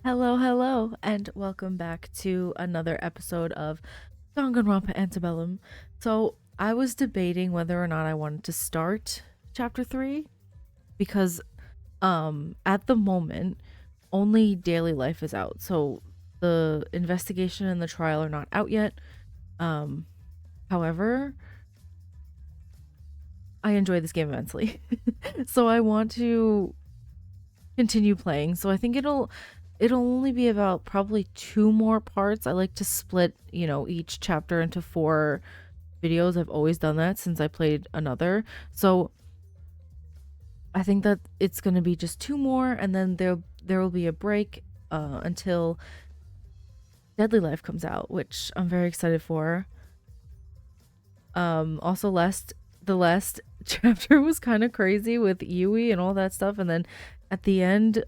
Hello, hello, and welcome back to another episode of Danganronpa Antebellum. So, I was debating whether or not I wanted to start chapter 3 because at the moment only daily life is out. So, the investigation and the trial are not out yet. Um However, I enjoy this game immensely. So, I want to continue playing. So, I think it'll only be about probably two more parts. I like to split, each chapter into four videos. I've always done that since I played another. So I think that it's going to be just two more, and then there will be a break until Deadly Life comes out, which I'm very excited for. Also the last chapter was kind of crazy with Yui and all that stuff, and then at the end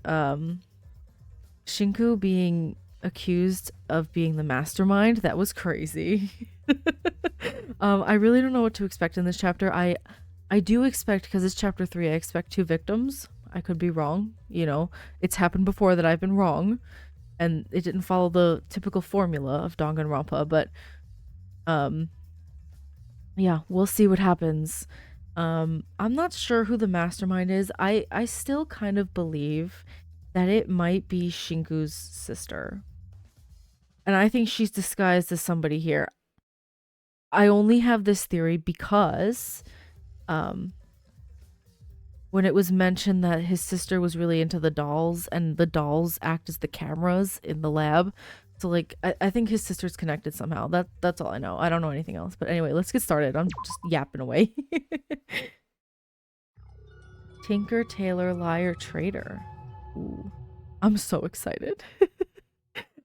Shinku being accused of being the mastermind, that was crazy. I really don't know what to expect in this chapter. I do expect, because it's chapter 3, I expect two victims. I could be wrong. It's happened before that I've been wrong, and it didn't follow the typical formula of Danganronpa, but yeah, we'll see what happens. I'm not sure who the mastermind is. I still kind of believe that it might be Shinku's sister. And I think she's disguised as somebody here. I only have this theory because when it was mentioned that his sister was really into the dolls, and the dolls act as the cameras in the lab. So like I think his sister's connected somehow. That's all I know. I don't know anything else. But anyway, let's get started. I'm just yapping away. Tinker, Tailor, Liar, Traitor. Ooh. I'm so excited.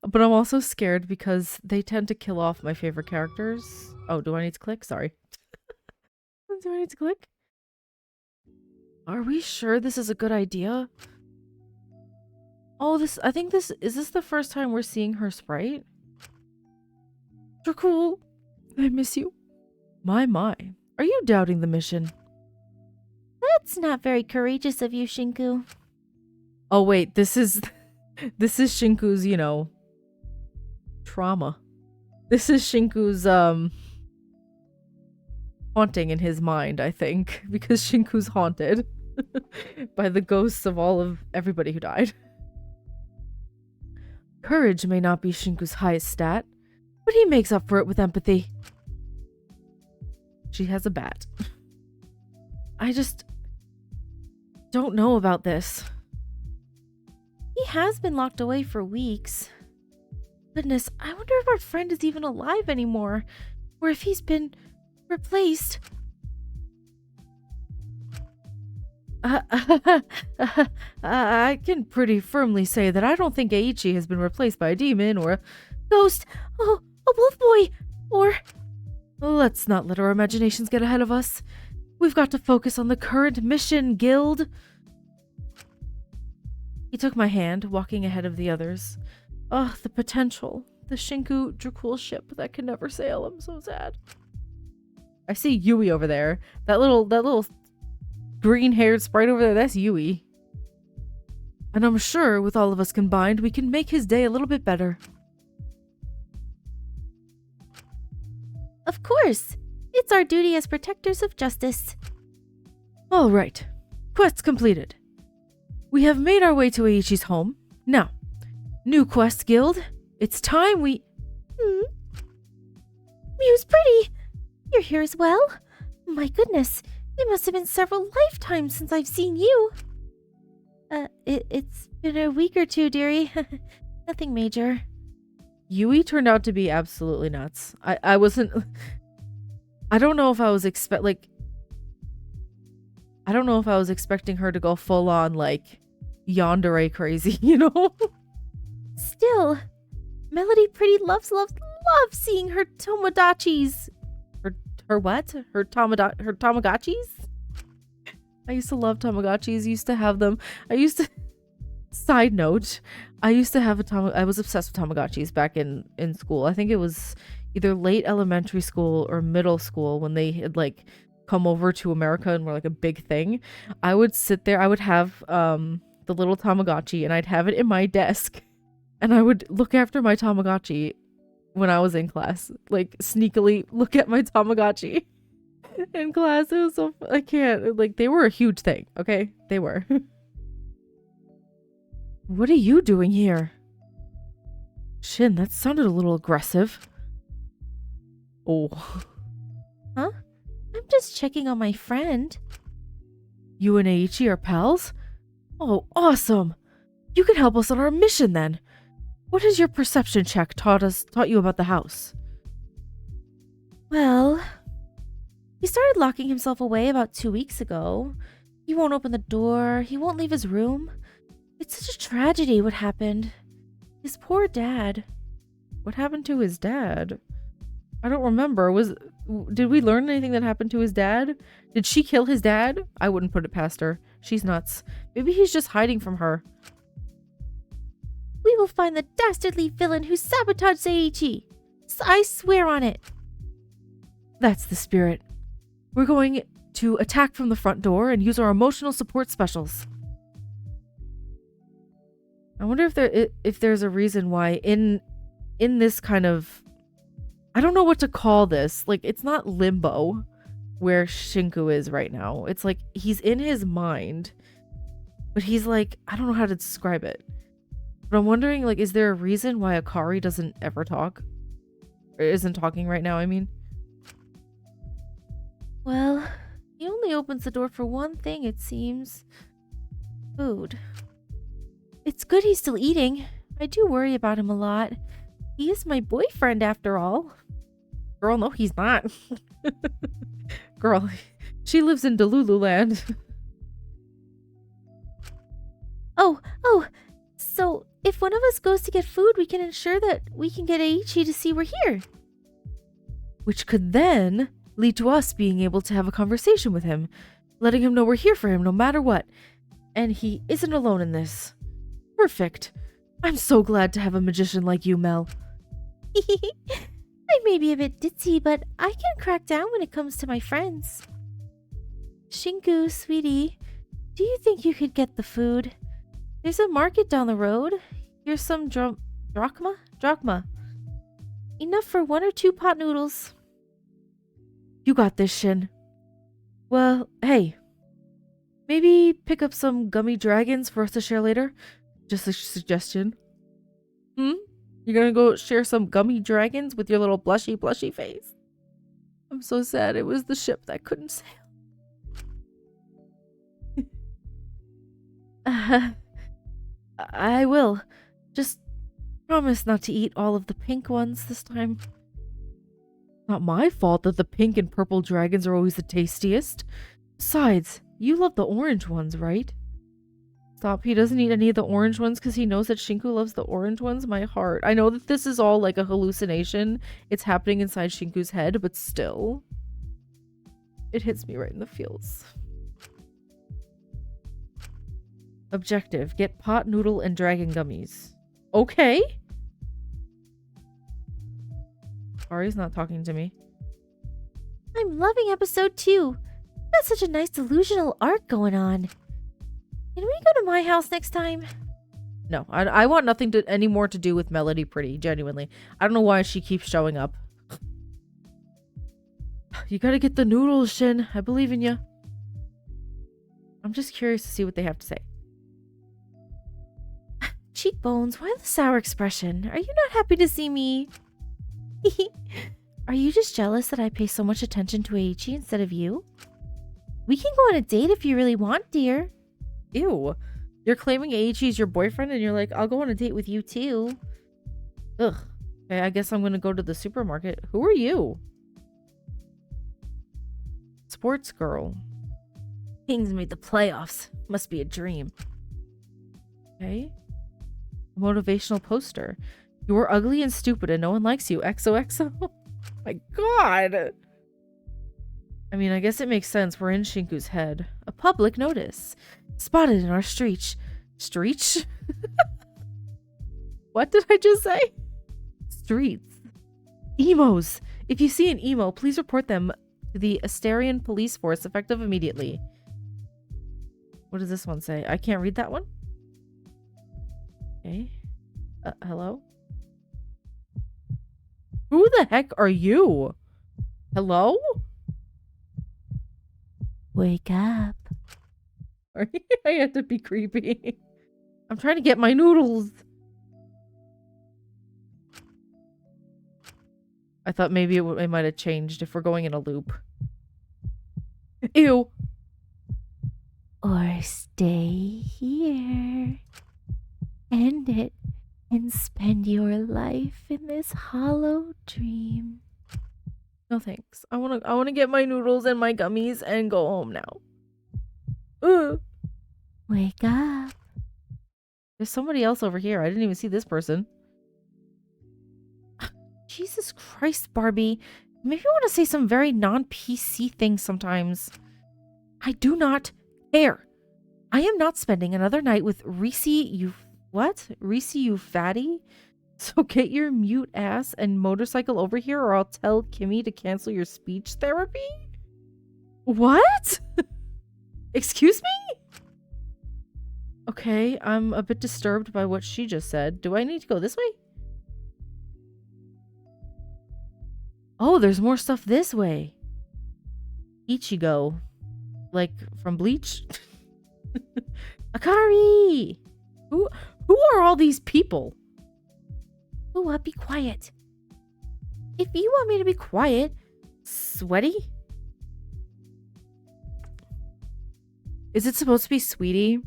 But I'm also scared because they tend to kill off my favorite characters. Oh, do I need to click? Sorry. Do I need to click? Are we sure this is a good idea? Oh, I think is this the first time we're seeing her sprite? You're cool. I miss you. My. Are you doubting the mission? That's not very courageous of you, Shinku. Oh, wait, this is Shinku's, trauma. This is Shinku's, haunting in his mind, I think, because Shinku's haunted by the ghosts of everybody who died. Courage may not be Shinku's highest stat, but he makes up for it with empathy. She has a bat. I just don't know about this. He has been locked away for weeks. Goodness, I wonder if our friend is even alive anymore, or if he's been replaced. I can pretty firmly say that I don't think Eiichi has been replaced by a demon or a ghost. Oh, a wolf boy, or... Let's not let our imaginations get ahead of us. We've got to focus on the current mission, Guild. He took my hand, walking ahead of the others. Oh, the potential. The Shinku Dracul ship that can never sail. I'm so sad. I see Yui over there. That little green-haired sprite over there, that's Yui. And I'm sure with all of us combined, we can make his day a little bit better. Of course. It's our duty as protectors of justice. All right. Quest completed. We have made our way to Eiichi's home. Now, new quest, Guild. It's time we... Muse Pretty! You're here as well? My goodness, it must have been several lifetimes since I've seen you. It's been a week or two, dearie. Nothing major. Yui turned out to be absolutely nuts. I wasn't... I don't know if I was I don't know if I was expecting her to go full on, yandere crazy, Still, Melody Pretty loves seeing her Tomodachi's. Her what? Her Tamagotchis? I used to love Tamagotchis. Used to have them. Side note, I used to have I was obsessed with Tamagotchis back in school. I think it was either late elementary school or middle school when they had come over to America and were a big thing. I would sit there. I would have the little Tamagotchi, and I'd have it in my desk And I would look after my Tamagotchi when I was in class. Like, sneakily look at my Tamagotchi in class. It was so... I can't... Like, they were a huge thing, okay? They were. What are you doing here? Shin, that sounded a little aggressive. Oh. Huh? I'm just checking on my friend. You and Eiichi are pals? Oh, awesome! You can help us on our mission then. What has your perception check taught you about the house? Well, he started locking himself away about 2 weeks ago. He won't open the door. He won't leave his room. It's such a tragedy what happened. His poor dad. What happened to his dad? I don't remember. Did we learn anything that happened to his dad? Did she kill his dad? I wouldn't put it past her. She's nuts. Maybe he's just hiding from her. We will find the dastardly villain who sabotaged Seiichi. I swear on it. That's the spirit. We're going to attack from the front door and use our emotional support specials. I wonder if there's a reason why in this kind of... I don't know what to call this. Like, it's not limbo where Shinku is right now. It's like he's in his mind, but he's like... I don't know how to describe it. But I'm wondering, like, is there a reason why Akari doesn't ever talk? Or isn't talking right now, I mean? Well, he only opens the door for one thing, it seems. Food. It's good he's still eating. I do worry about him a lot. He is my boyfriend, after all. Girl, no, he's not. Girl, she lives in Delulu land. Oh, so if one of us goes to get food, we can ensure that we can get Eiichi to see we're here. Which could then lead to us being able to have a conversation with him, letting him know we're here for him no matter what. And he isn't alone in this. Perfect. I'm so glad to have a magician like you, Mel. I may be a bit ditzy, but I can crack down when it comes to my friends. Shinku, sweetie, do you think you could get the food? There's a market down the road. Here's some drachma? Drachma. Enough for 1 or 2 pot noodles. You got this, Shin. Well, hey. Maybe pick up some gummy dragons for us to share later? Just a suggestion. You're gonna go share some gummy dragons with your little blushy face? I'm so sad it was the ship that couldn't sail. I will. Just promise not to eat all of the pink ones this time. Not my fault that the pink and purple dragons are always the tastiest. Besides, you love the orange ones, right? Stop, he doesn't eat any of the orange ones because he knows that Shinku loves the orange ones. My heart. I know that this is all like a hallucination. It's happening inside Shinku's head, but still. It hits me right in the feels. Objective. Get pot, noodle, and dragon gummies. Okay. Ari's not talking to me. I'm loving episode 2. Got such a nice delusional arc going on. Can we go to my house next time? No, I want nothing any more to do with Melody Pretty, genuinely. I don't know why she keeps showing up. You gotta get the noodles, Shin. I believe in you. I'm just curious to see what they have to say. Cheekbones, why the sour expression? Are you not happy to see me? Are you just jealous that I pay so much attention to Eiichi instead of you? We can go on a date if you really want, dear. Ew. You're claiming Eiichi's your boyfriend and you're like, I'll go on a date with you too. Ugh. Okay, I guess I'm gonna go to the supermarket. Who are you? Sports girl. Kings made the playoffs. Must be a dream. Okay. A motivational poster. You are ugly and stupid and no one likes you. XOXO. My god. I mean, I guess it makes sense. We're in Shinku's head. A public notice. Spotted in our street. Street? What did I just say? Streets. Emos. If you see an emo, please report them to the Asterian police force effective immediately. What does this one say? I can't read that one. Okay. Hello? Who the heck are you? Hello? Wake up. I have to be creepy. I'm trying to get my noodles. I thought maybe it might have changed if we're going in a loop. Ew. Or stay here. End it and spend your life in this hollow dream. No thanks. I wanna get my noodles and my gummies and go home now. Ugh. Wake up. There's somebody else over here. I didn't even see this person. Jesus Christ, Barbie. Maybe you want to say some very non-PC things sometimes. I do not care. I am not spending another night with Reese, you fatty? So get your mute ass and motorcycle over here or I'll tell Kimmy to cancel your speech therapy? What? Excuse me? Okay, I'm a bit disturbed by what she just said. Do I need to go this way? Oh, there's more stuff this way. Ichigo. Like, from Bleach? Akari! Who are all these people? Ooh, be quiet. If you want me to be quiet, Sweaty? Is it supposed to be sweetie?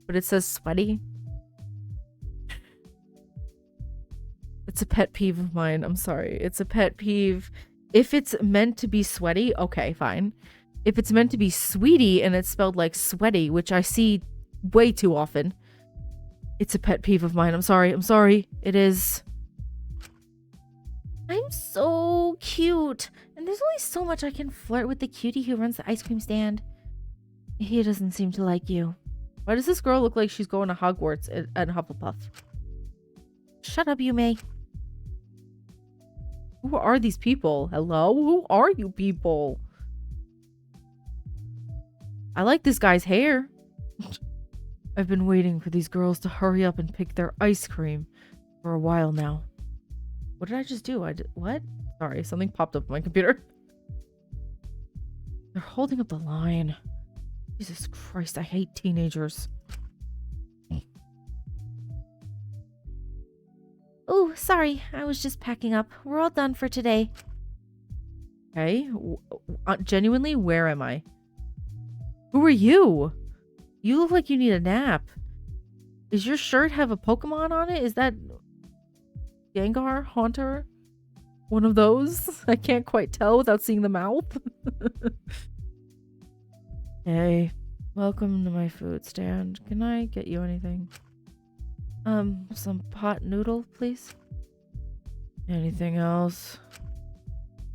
But it says sweaty? It's a pet peeve of mine. I'm sorry. It's a pet peeve. If it's meant to be sweaty, okay, fine. If it's meant to be sweetie and it's spelled like sweaty, which I see way too often, it's a pet peeve of mine. I'm sorry. I'm sorry. It is. I'm so cute. And there's only so much I can flirt with the cutie who runs the ice cream stand. He doesn't seem to like you. Why does this girl look like she's going to Hogwarts at Hufflepuff? Shut up, Yume. Who are these people? Hello? Who are you people? I like this guy's hair. I've been waiting for these girls to hurry up and pick their ice cream for a while now. What did I just do? What? Sorry, something popped up on my computer. They're holding up the line. Jesus Christ, I hate teenagers. Oh, sorry. I was just packing up. We're all done for today. Okay. Genuinely, where am I? Who are you? You look like you need a nap. Does your shirt have a Pokemon on it? Is that Gengar? Haunter? One of those? I can't quite tell without seeing the mouth. Hey, welcome to my food stand. Can I get you anything? Some pot noodle, please. Anything else?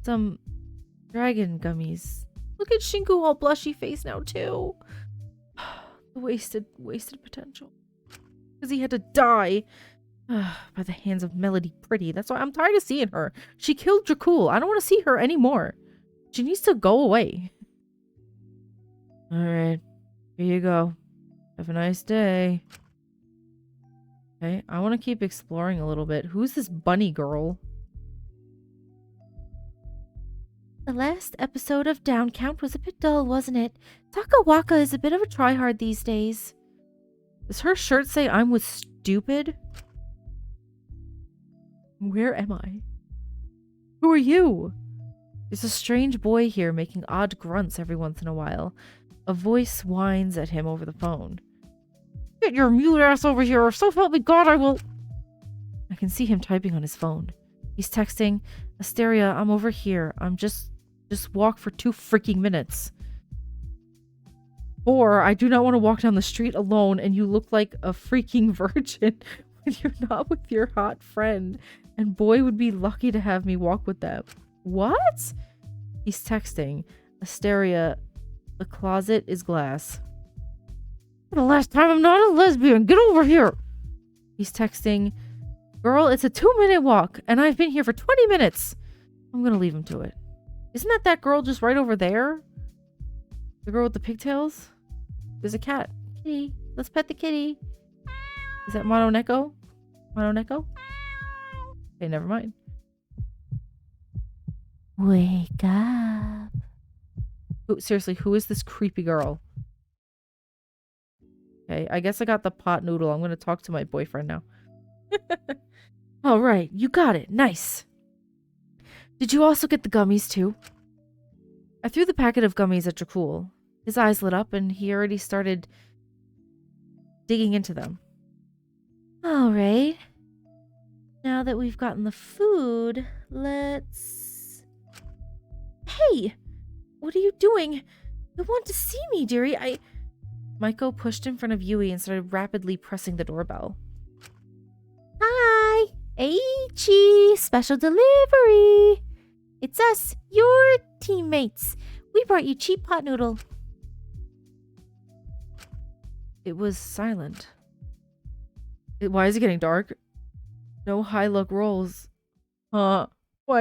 Some dragon gummies. Look at Shinku all blushy face now too. The wasted potential. Because he had to die by the hands of Melody Pretty. That's why I'm tired of seeing her. She killed Dracul. I don't want to see her anymore. She needs to go away. Alright. Here you go. Have a nice day. Okay, I want to keep exploring a little bit. Who's this bunny girl? The last episode of Down Count was a bit dull, wasn't it? Takawaka is a bit of a tryhard these days. Does her shirt say I'm with stupid? Where am I? Who are you? There's a strange boy here making odd grunts every once in a while. A voice whines at him over the phone. Get your mute ass over here, or so help me God I will... I can see him typing on his phone. He's texting, Asteria, I'm over here. I'm just walk for 2 freaking minutes. Or, I do not want to walk down the street alone and you look like a freaking virgin when you're not with your hot friend. And boy would be lucky to have me walk with them. What? He's texting, Asteria, the closet is glass. The last time I'm not a lesbian. Get over here. He's texting, girl, it's a 2-minute walk and I've been here for 20 minutes. I'm gonna leave him to it. Isn't that girl just right over there? The girl with the pigtails? There's a cat. Kitty. Let's pet the kitty. Is that Mono Neko? Come on, Echo. Okay, never mind. Wake up. Seriously, who is this creepy girl? Okay, I guess I got the pot noodle. I'm gonna talk to my boyfriend now. All right, you got it. Nice. Did you also get the gummies too? I threw the packet of gummies at Dracul. His eyes lit up and he already started digging into them. All right. Now that we've gotten the food, let's... Hey! What are you doing? You want to see me, dearie? Maiko pushed in front of Yui and started rapidly pressing the doorbell. Hi! Aichi! Special delivery! It's us, your teammates. We brought you cheap pot noodle. It was silent. Why is it getting dark? No high-look rolls. Why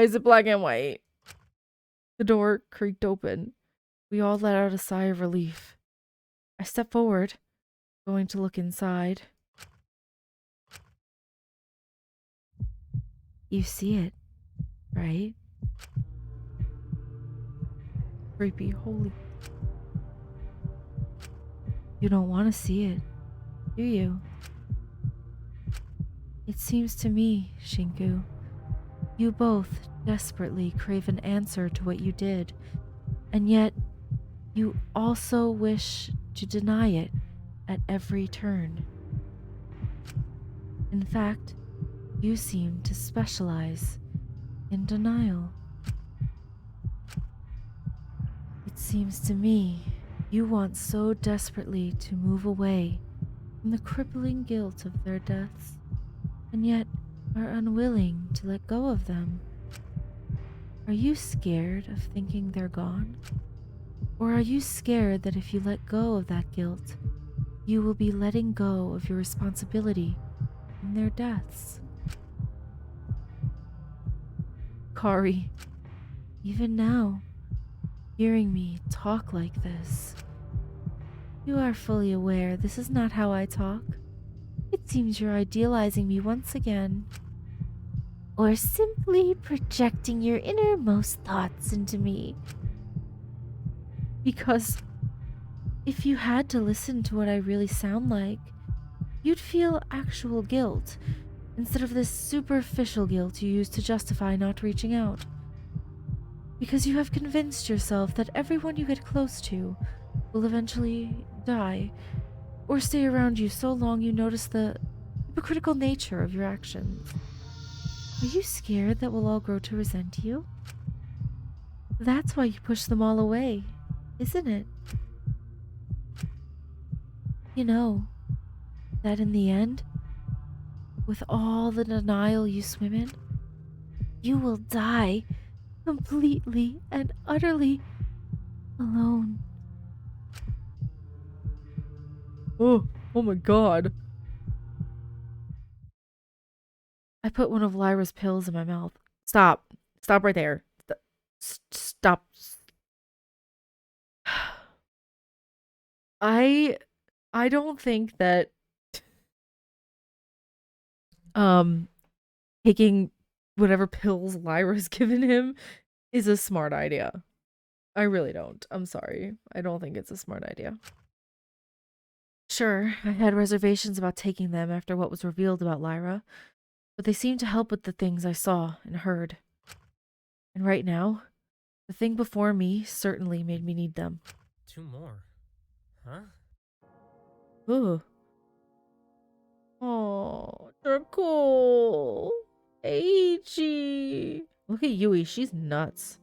is it black and white? The door creaked open. We all let out a sigh of relief. I stepped forward, going to look inside. You see it, right? Creepy, holy. You don't want to see it, do you? It seems to me, Shinku, you both desperately crave an answer to what you did, and yet you also wish to deny it at every turn. In fact, you seem to specialize in denial. It seems to me you want so desperately to move away from the crippling guilt of their deaths, and yet are unwilling to let go of them. Are you scared of thinking they're gone? Or are you scared that if you let go of that guilt, you will be letting go of your responsibility in their deaths? Kari, even now, hearing me talk like this, you are fully aware this is not how I talk. It seems you're idealizing me once again. Or simply projecting your innermost thoughts into me. Because if you had to listen to what I really sound like, you'd feel actual guilt instead of this superficial guilt you use to justify not reaching out. Because you have convinced yourself that everyone you get close to will eventually die, or stay around you so long you notice the hypocritical nature of your actions. Are you scared that we'll all grow to resent you? That's why you push them all away, isn't it? You know that in the end, with all the denial you swim in, you will die completely and utterly alone. Oh my god. I put one of Lyra's pills in my mouth. Stop. Stop right there. Stop. I don't think that taking whatever pills Lyra's given him is a smart idea. I really don't. I'm sorry. I don't think it's a smart idea. Sure, I had reservations about taking them after what was revealed about Lyra, but they seemed to help with the things I saw and heard. And right now, the thing before me certainly made me need them. 2 more. Huh? Ugh. Oh, they're cool. Aichi. Look at Yui, she's nuts.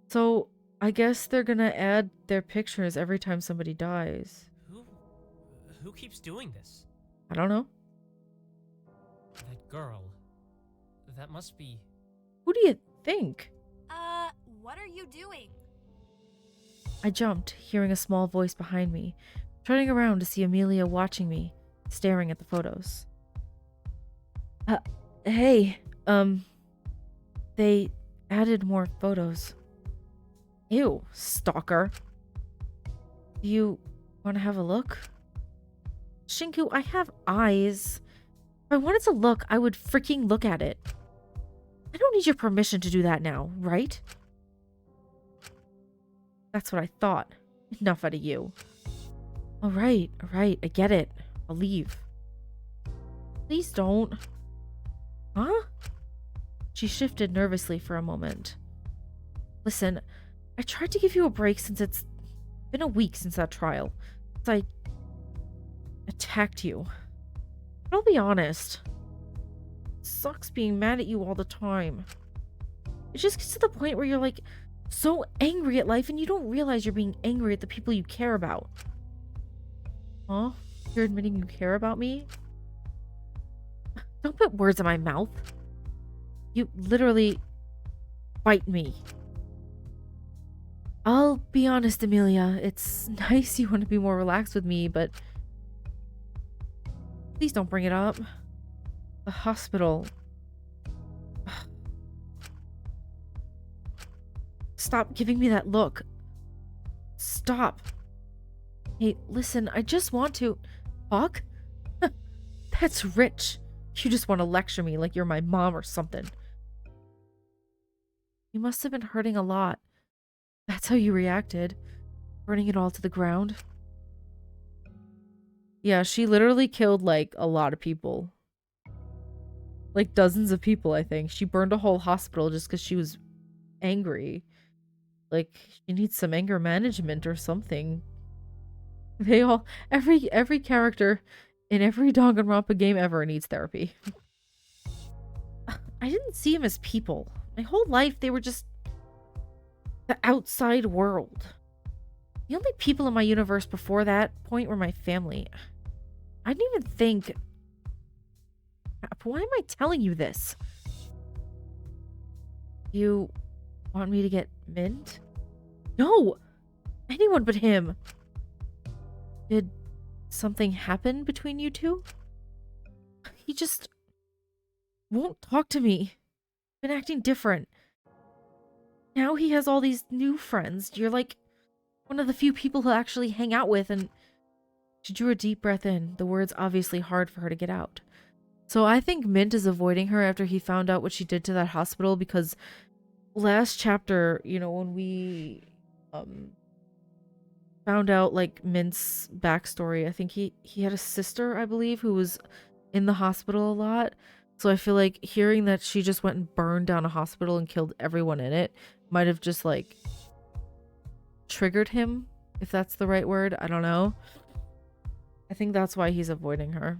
So, I guess they're gonna add their pictures every time somebody dies. Who keeps doing this? I don't know. That girl. That must be... Who do you think? What are you doing? I jumped, hearing a small voice behind me, turning around to see Amelia watching me, staring at the photos. Hey, they added more photos. Ew, stalker. Do you Want to have a look? Shinku, I have eyes. If I wanted to look, I would freaking look at it. I don't need your permission to do that now, right? That's what I thought. Enough out of you. All right, I get it. I'll leave. Please don't. Huh? She shifted nervously for a moment. Listen, I tried to give you a break since it's been a week since that trial. Since I attacked you. But I'll be honest. It sucks being mad at you all the time. It just gets to the point where you're like so angry at life and you don't realize you're being angry at the people you care about. Huh? You're admitting you care about me? Don't put words in my mouth. You literally bite me. I'll be honest, Amelia. It's nice you want to be more relaxed with me, but please don't bring it up. The hospital. Stop giving me that look. Stop. Hey, listen, I just want to... Fuck? That's rich. You just want to lecture me like you're my mom or something. You must have been hurting a lot. That's how you reacted. Burning it all to the ground. Yeah, she literally killed, like, a lot of people. Like, dozens of people, I think. She burned a whole hospital just because she was angry. Like, she needs some anger management or something. They all... Every character in every Danganronpa game ever needs therapy. I didn't see them as people. My whole life, they were just... the outside world. The only people in my universe before that point were my family. I didn't even think... Why am I telling you this? You want me to get Mint? No! Anyone but him. Did something happen between you two? He just won't talk to me. Been acting different. Now he has all these new friends. You're like one of the few people he'll actually hang out with, and she drew a deep breath in, the words obviously hard for her to get out. So I think Mint is avoiding her after he found out what she did to that hospital, because last chapter, you know, when we found out like Mint's backstory, I think he had a sister, I believe, who was in the hospital a lot. So I feel like hearing that she just went and burned down a hospital and killed everyone in it might have just like triggered him, if that's the right word. I don't know. I think that's why he's avoiding her.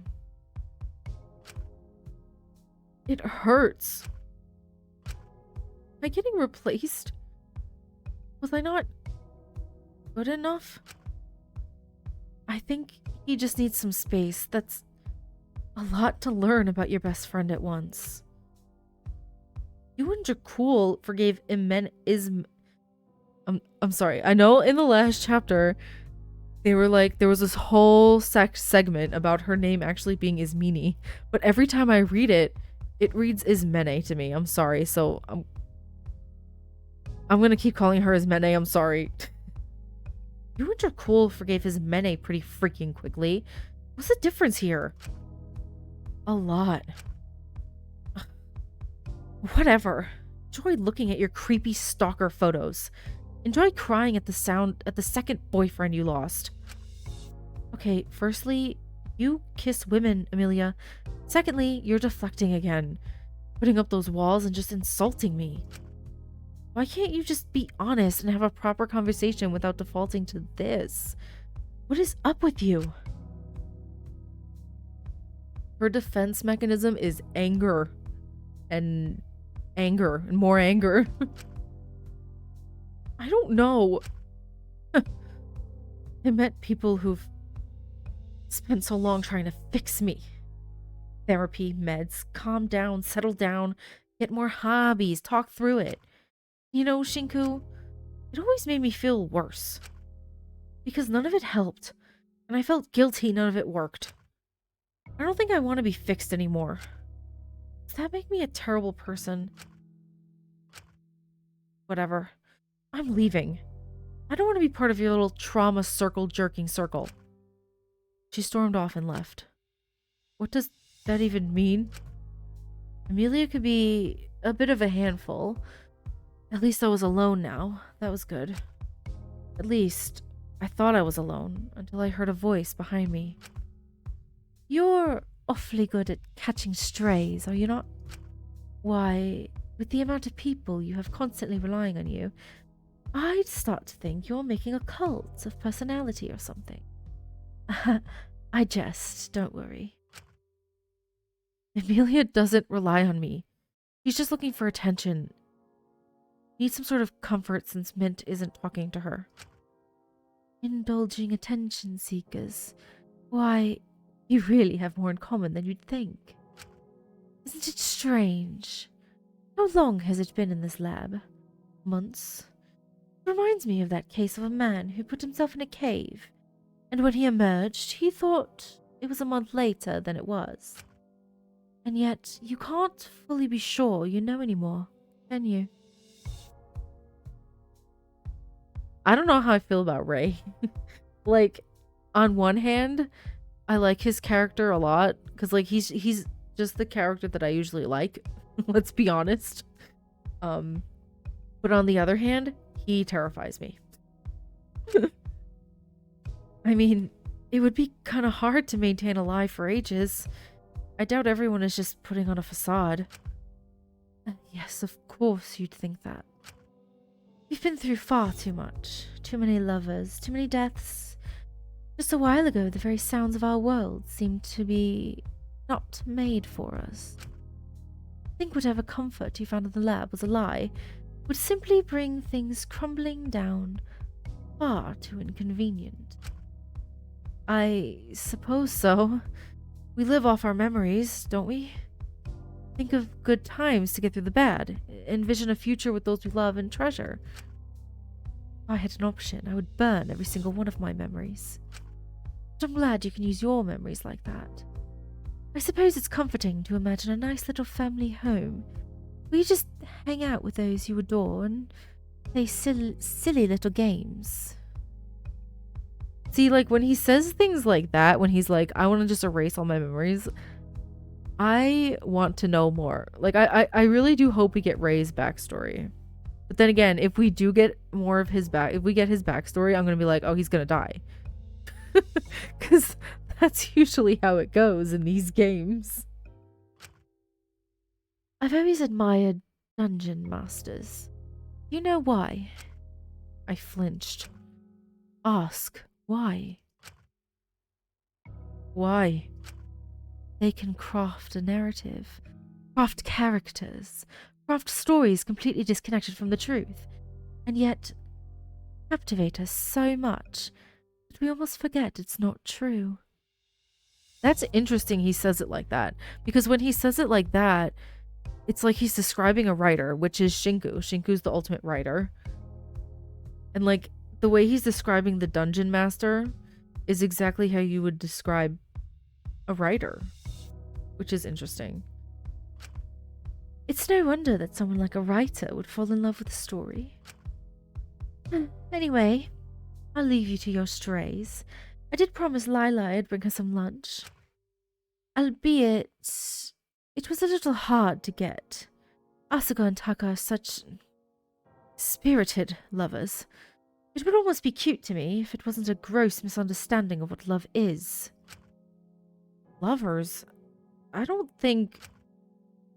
It hurts. Am I getting replaced? Was I not good enough? I think he just needs some space. That's a lot to learn about your best friend at once. You and Jakul forgave I'm sorry. I know in the last chapter they were like, there was this whole segment about her name actually being Ismini, but every time I read it, it reads Ismene to me. I'm sorry. So I'm gonna keep calling her Ismene. I'm sorry. You and Jakul forgave Ismene pretty freaking quickly. What's the difference here? A lot. Whatever. Enjoy looking at your creepy stalker photos. Enjoy crying at the second boyfriend you lost. Okay, firstly, you kiss women, Amelia. Secondly, you're deflecting again. Putting up those walls and just insulting me. Why can't you just be honest and have a proper conversation without defaulting to this? What is up with you? Her defense mechanism is anger. And more anger. I don't know. I met people who've spent so long trying to fix me. Therapy, meds, calm down, settle down, get more hobbies, talk through it. You know, Shinku, it always made me feel worse. Because none of it helped. And I felt guilty none of it worked. I don't think I want to be fixed anymore. Does that make me a terrible person? Whatever. I'm leaving. I don't want to be part of your little trauma circle jerking circle. She stormed off and left. What does that even mean? Amelia could be a bit of a handful. At least I was alone now. That was good. At least, I thought I was alone until I heard a voice behind me. You're awfully good at catching strays, are you not? Why, with the amount of people you have constantly relying on you, I'd start to think you're making a cult of personality or something. I jest, don't worry. Amelia doesn't rely on me. She's just looking for attention. Needs some sort of comfort since Mint isn't talking to her. Indulging attention seekers. Why, you really have more in common than you'd think. Isn't it strange? How long has it been in this lab? Months? It reminds me of that case of a man who put himself in a cave, and when he emerged, he thought it was a month later than it was. And yet, you can't fully be sure you know anymore, can you? I don't know how I feel about Ray. Like, on one hand, I like his character a lot, because, like, he's just the character that I usually like. Let's be honest. But on the other hand, he terrifies me. I mean, it would be kind of hard to maintain a lie for ages. I doubt everyone is just putting on a facade. Yes, of course you'd think that. We've been through far too much. Too many lovers, too many deaths. Just a while ago, the very sounds of our world seemed to be not made for us. I think whatever comfort you found in the lab was a lie would simply bring things crumbling down far too inconvenient. I suppose so. We live off our memories, don't we? Think of good times to get through the bad. Envision a future with those we love and treasure. If I had an option, I would burn every single one of my memories. But I'm glad you can use your memories like that. I suppose it's comforting to imagine a nice little family home where you just hang out with those you adore and play silly little games. See, like, when he says things like that, when he's like, I want to just erase all my memories, I want to know more. Like, I really do hope we get Ray's backstory. But then again, if we do get more of his if we get his backstory, I'm going to be like, oh, he's going to die. Because that's usually how it goes in these games. I've always admired dungeon masters. Do you know why? I flinched. Ask. Why? Why? They can craft a narrative, craft characters, craft stories completely disconnected from the truth, and yet captivate us so much that we almost forget it's not true. That's interesting he says it like that, because when he says it like that, it's like he's describing a writer, which is Shinku. Shinku's the ultimate writer. And like, the way he's describing the dungeon master is exactly how you would describe a writer, which is interesting. It's no wonder that someone like a writer would fall in love with a story. Anyway, I'll leave you to your strays. I did promise Lila I'd bring her some lunch. Albeit, it was a little hard to get. Asuka and Taka are such spirited lovers. It would almost be cute to me if it wasn't a gross misunderstanding of what love is. Lovers? I don't think...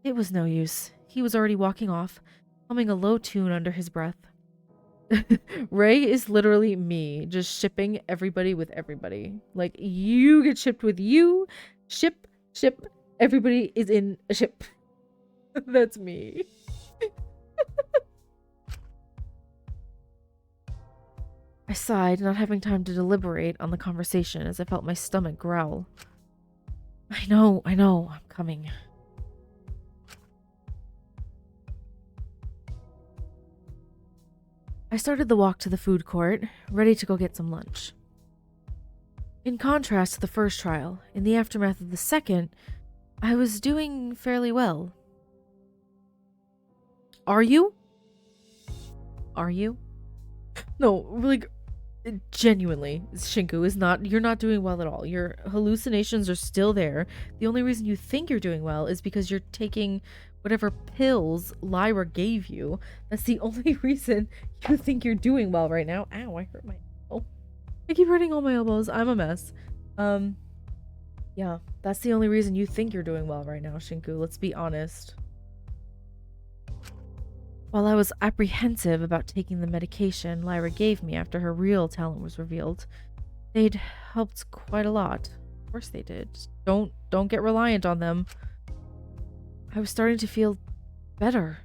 It was no use. He was already walking off, humming a low tune under his breath. Ray is literally me, just shipping everybody with everybody. Like, you get shipped with you, ship, everybody is in a ship. That's me. I sighed, not having time to deliberate on the conversation as I felt my stomach growl. I know, I'm coming. I started the walk to the food court, ready to go get some lunch. In contrast to the first trial, in the aftermath of the second, I was doing fairly well. Are you? Are you? No, like, genuinely, Shinku is not, you're not doing well at all. Your hallucinations are still there. The only reason you think you're doing well is because you're taking whatever pills Lyra gave you. That's the only reason you think you're doing well right now. Ow, I hurt my elbow. I keep hurting all my elbows. I'm a mess. Yeah, that's the only reason you think you're doing well right now, Shinku. Let's be honest. While I was apprehensive about taking the medication Lyra gave me after her real talent was revealed, they'd helped quite a lot. Of course they did. Don't get reliant on them. I was starting to feel better.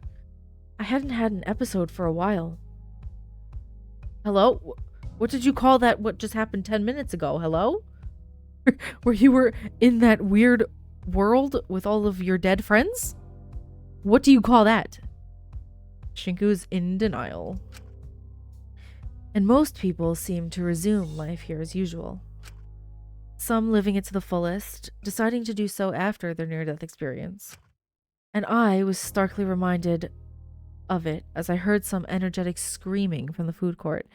I hadn't had an episode for a while. Hello? What did you call that what just happened 10 minutes ago? Hello? Where you were in that weird world with all of your dead friends? What do you call that? Shinku's in denial. And most people seem to resume life here as usual. Some living it to the fullest, deciding to do so after their near-death experience. And I was starkly reminded of it as I heard some energetic screaming from the food court,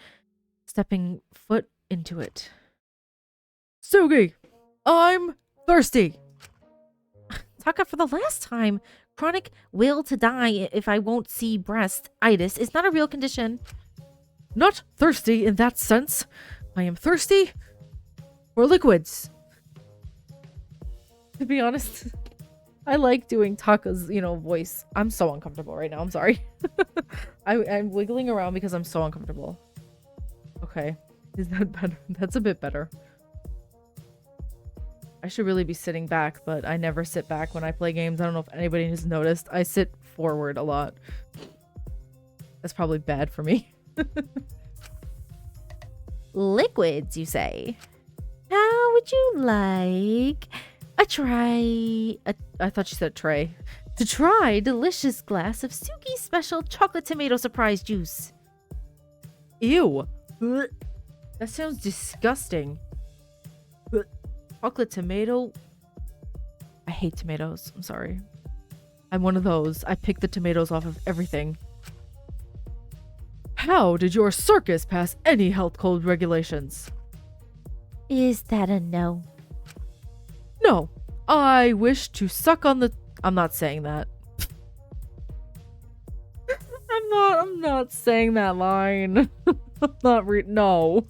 stepping foot into it. Sugi! I'm thirsty! Taka, for the last time, chronic will to die if I won't see breast-itis is not a real condition. Not thirsty in that sense. I am thirsty for liquids. To be honest, I like doing Taka's, voice. I'm so uncomfortable right now. I'm sorry. I'm wiggling around because I'm so uncomfortable. Okay. Is that better? That's a bit better. I should really be sitting back, but I never sit back when I play games. I don't know if anybody has noticed. I sit forward a lot. That's probably bad for me. Liquids, you say? How would you like a try? I thought you said tray. To try a delicious glass of Suki special chocolate tomato surprise juice. Ew. That sounds disgusting. Chocolate tomato. I hate tomatoes. I'm sorry. I'm one of those. I pick the tomatoes off of everything. How did your circus pass any health code regulations? Is that a no? No. I wish to suck on the... I'm not saying that. I'm not saying that line. I'm not no.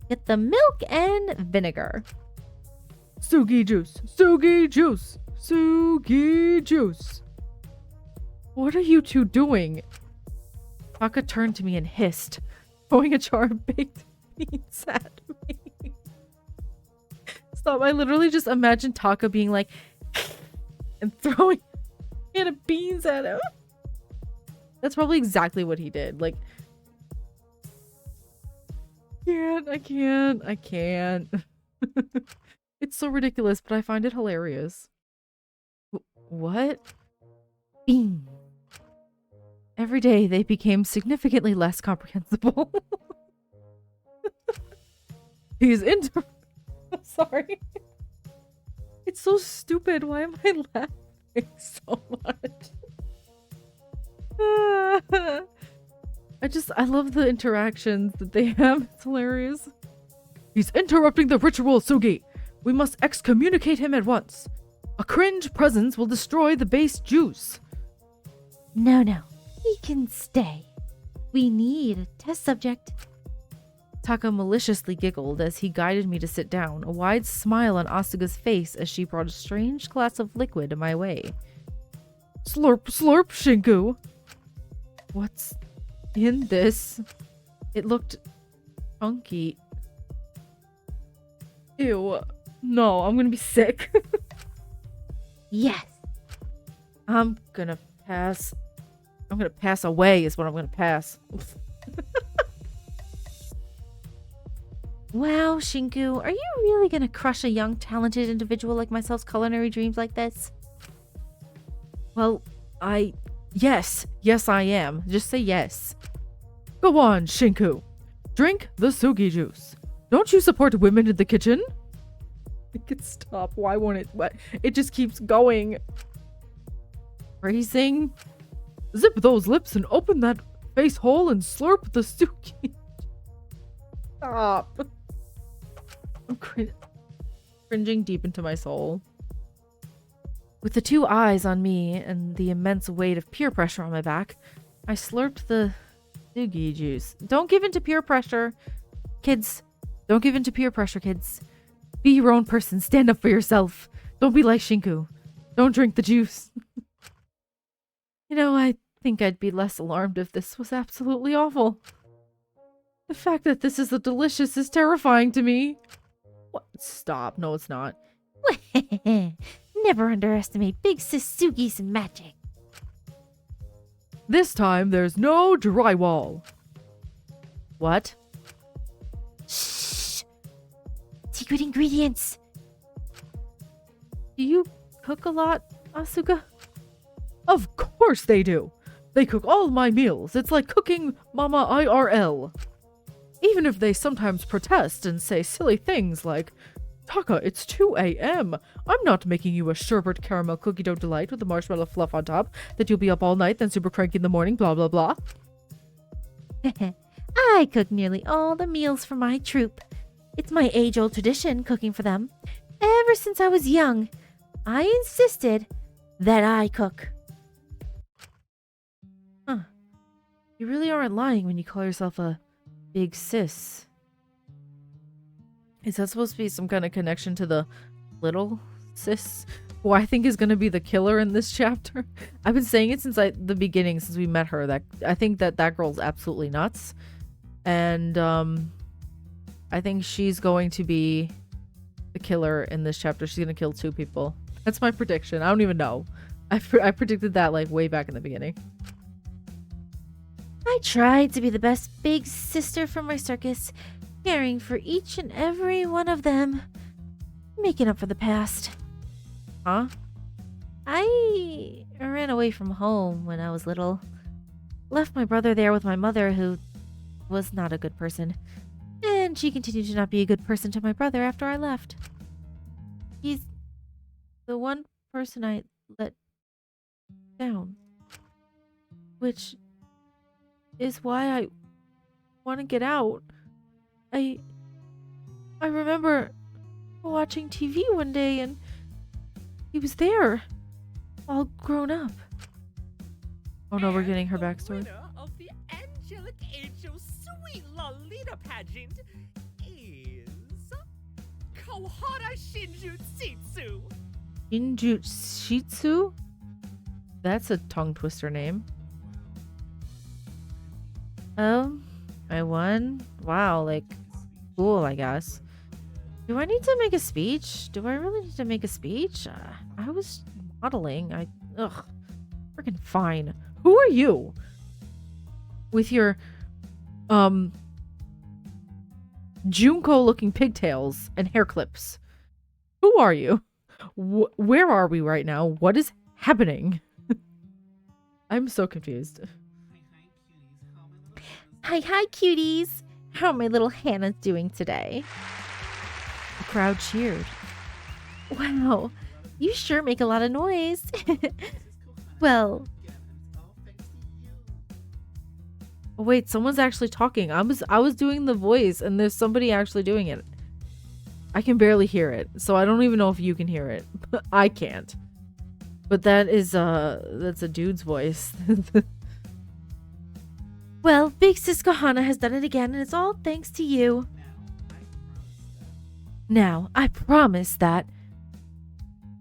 Get the milk and vinegar. Sugi juice. Sugi juice. Sugi juice. What are you two doing? Taka turned to me and hissed, throwing a jar of baked beans at me. Stop. I literally just imagined Taka being like, and throwing a can of beans at him. That's probably exactly what he did. Like, I can't. It's so ridiculous, but I find it hilarious. What? Bean. Every day they became significantly less comprehensible. He's into... I'm sorry. It's so stupid. Why am I laughing so much? I love the interactions that they have. It's hilarious. He's interrupting the ritual, Sugi. We must excommunicate him at once. A cringe presence will destroy the base juice. No. He can stay. We need a test subject. Taka maliciously giggled as he guided me to sit down, a wide smile on Asuga's face as she brought a strange glass of liquid my way. Slurp, slurp, Shinku. What's in this? It looked funky. Ew. No, I'm gonna be sick. Yes. I'm gonna pass. I'm gonna pass away is what I'm gonna pass. Wow, Shinku, are you really gonna crush a young, talented individual like myself's culinary dreams like this? Well, yes, I am. Just say yes. Go on, Shinku. Drink the Sugi juice. Don't you support women in the kitchen? It could stop. Why won't it? What? It just keeps going. Phrasing. Zip those lips and open that face hole and slurp the Suki. Stop. I'm cringing deep into my soul. With the two eyes on me and the immense weight of peer pressure on my back, I slurped the Sugi juice. Don't give in to peer pressure. Kids, don't give in to peer pressure, kids. Be your own person. Stand up for yourself. Don't be like Shinku. Don't drink the juice. You know, I think I'd be less alarmed if this was absolutely awful. The fact that this is delicious is terrifying to me. What? Stop. No, it's not. Never underestimate Big Sis Sugi's magic. This time, there's no drywall. What? Shh! Secret ingredients. Do you cook a lot, Asuka? Of course they do. They cook all my meals. It's like cooking Mama IRL. Even if they sometimes protest and say silly things like, Taka, it's 2 a.m. I'm not making you a sherbet caramel cookie dough delight with a marshmallow fluff on top that you'll be up all night, then super cranky in the morning, blah, blah, blah. I cook nearly all the meals for my troop. It's my age-old tradition cooking for them. Ever since I was young, I insisted that I cook. Huh. You really aren't lying when you call yourself a big sis. Is that supposed to be some kind of connection to the little sis, who I think is going to be the killer in this chapter? I've been saying it since the beginning, since we met her, that I think that girl's absolutely nuts. And I think she's going to be the killer in this chapter. She's going to kill 2 people. That's my prediction. I don't even know. I predicted that like way back in the beginning. I tried to be the best big sister for my circus, caring for each and every one of them, making up for the past. Huh? I ran away from home when I was little. Left my brother there with my mother, who was not a good person. And she continued to not be a good person to my brother after I left. He's the one person I let down. Which is why I want to get out. I remember watching TV one day and he was there, all grown up. Oh no, we're getting her backstory. Winner of the Angelic Angel Sweet Lolita pageant is Kohara Shinjutsu. Shinjutsu? That's a tongue twister name. Oh, I won? Wow, like, cool, I guess. Do I need to make a speech? Do I really need to make a speech? I was modeling. Ugh. Freaking fine. Who are you? With your, Junko-looking pigtails and hair clips. Who are you? Where are we right now? What is happening? I'm so confused. Hi, cuties. How are my little Hannahs doing today? The crowd cheered. Wow, you sure make a lot of noise. Well, oh wait, someone's actually talking. I was doing the voice and there's somebody actually doing it. I can barely hear it, so I don't even know if you can hear it. I can't. But that's a dude's voice. well, Big Sis Kahana has done it again, and it's all thanks to you. Now, I promise that.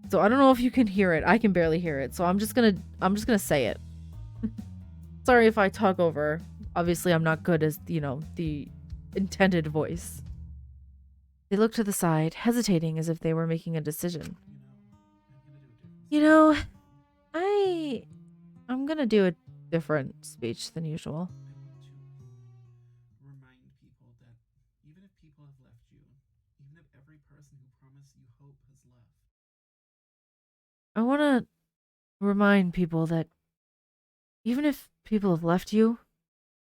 So I don't know if you can hear it. I can barely hear it. So I'm just gonna say it. Sorry if I talk over. Obviously, I'm not good as, the intended voice. They looked to the side, hesitating as if they were making a decision. I'm gonna do a different speech than usual. Remind people that even if people have left you, even if every person who promised you hope has left. I want to remind people that even if people have left you,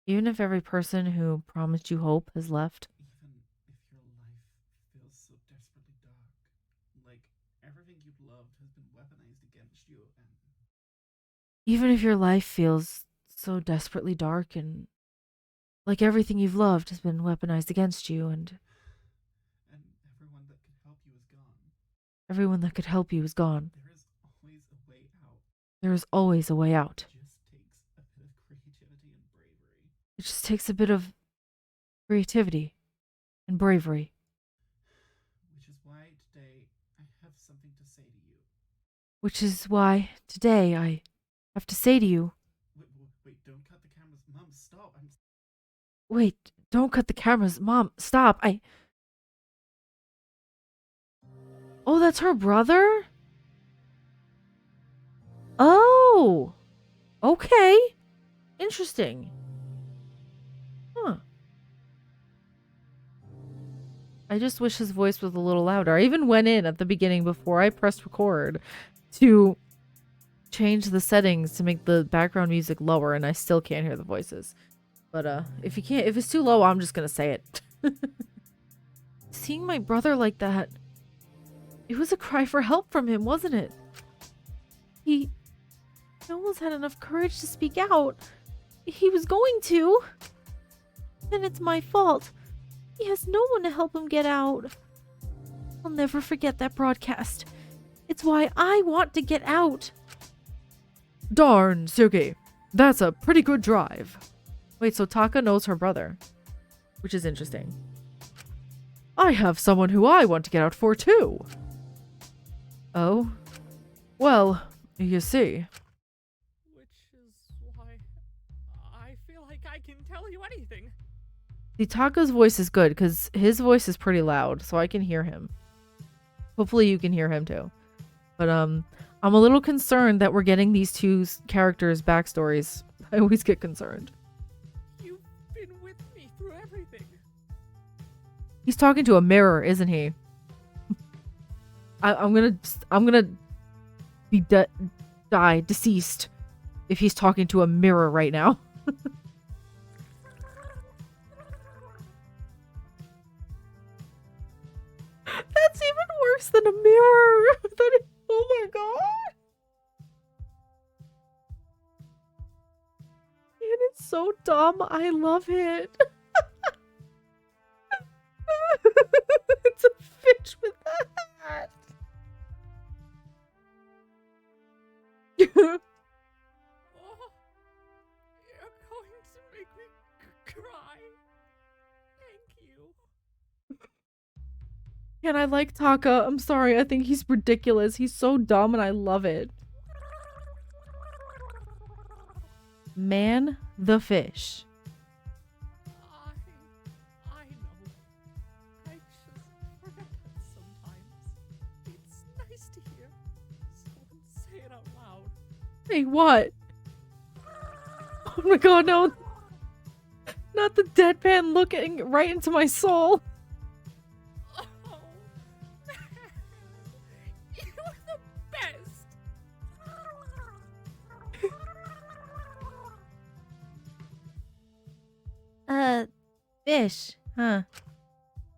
even if every person who promised you hope has left, Even if your life feels so desperately dark, like everything you've loved has been weaponized against you, and even if your life feels so desperately dark and like everything you've loved has been weaponized against you, and And everyone that could help you is gone. everyone that could help you is gone. There is always a way out. There is always a way out. It just takes a bit of creativity and bravery. It just takes a bit of creativity and bravery. Which is why today I have something to say to you. Which is why today I have to say to you, Wait, don't cut the cameras. Mom, stop. wait, don't cut the cameras. Mom, stop. Oh, that's her brother? Oh, okay. Interesting. Huh. I just wish his voice was a little louder. I even went in at the beginning before I pressed record to change the settings to make the background music lower, and I still can't hear the voices. But if it's too low, I'm just gonna say it. Seeing my brother like that, it was a cry for help from him, wasn't it? He almost had enough courage to speak out. He was going to. Then it's my fault. He has no one to help him get out. I'll never forget that broadcast. It's why I want to get out. Darn, Sugi. That's a pretty good drive. Wait, so Taka knows her brother, which is interesting. I have someone who I want to get out for too. Oh? Well, you see. Which is why I feel like I can tell you anything. The Taka's voice is good because his voice is pretty loud, so I can hear him. Hopefully you can hear him too. But I'm a little concerned that we're getting these two characters' backstories. I always get concerned. You've been with me through everything. He's talking to a mirror, isn't he? I'm gonna be die deceased if he's talking to a mirror right now. That's even worse than a mirror. Oh my god. And it's so dumb. I love it. It's a fish with a hat. Oh, you're going to make me cry. Thank you. And I like Taka. I'm sorry. I think he's ridiculous. He's so dumb and I love it. Man the fish. I know. I just forget that sometimes. It's nice to hear someone say it out loud. Hey, what? Oh my god, no. Not the deadpan looking right into my soul. Oh, man. You're the best. Fish, huh?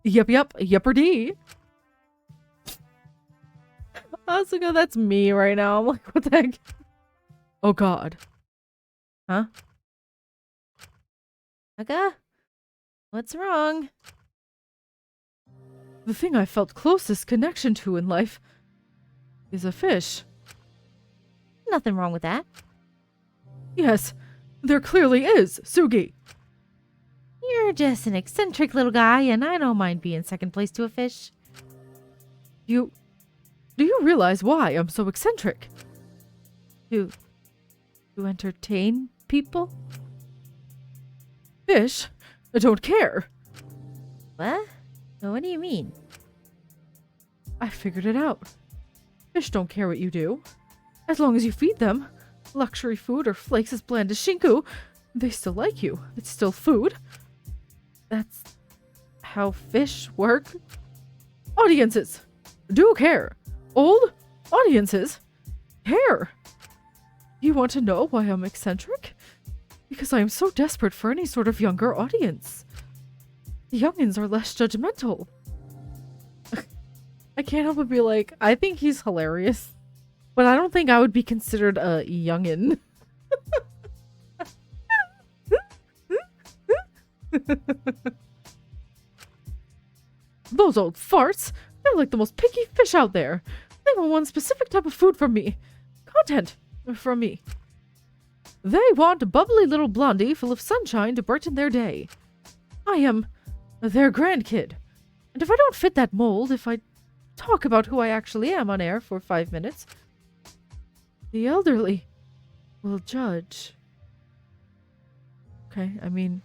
Yep, yepper-dee. Asuka, that's me right now. I'm like, what the heck? Oh god. Huh? Aga? What's wrong? The thing I felt closest connection to in life is a fish. Nothing wrong with that. Yes, there clearly is, Sugi. You're just an eccentric little guy, and I don't mind being second place to a fish. Do you realize why I'm so eccentric? To entertain people? Fish, I don't care. What? What do you mean? I figured it out. Fish don't care what you do. As long as you feed them, luxury food or flakes as bland as shinku, they still like you. It's still food. That's how fish work. Audiences do care. Old audiences care. You want to know why I'm eccentric? Because I am so desperate for any sort of younger audience. The youngins are less judgmental. I can't help but be like, I think he's hilarious. But I don't think I would be considered a youngin. Those old farts! They're like the most picky fish out there. They want one specific type of food from me. Content from me. They want a bubbly little blondie full of sunshine to brighten their day. I am their grandkid. And if I don't fit that mold, if I talk about who I actually am on air for 5 minutes, the elderly will judge. Okay, I mean,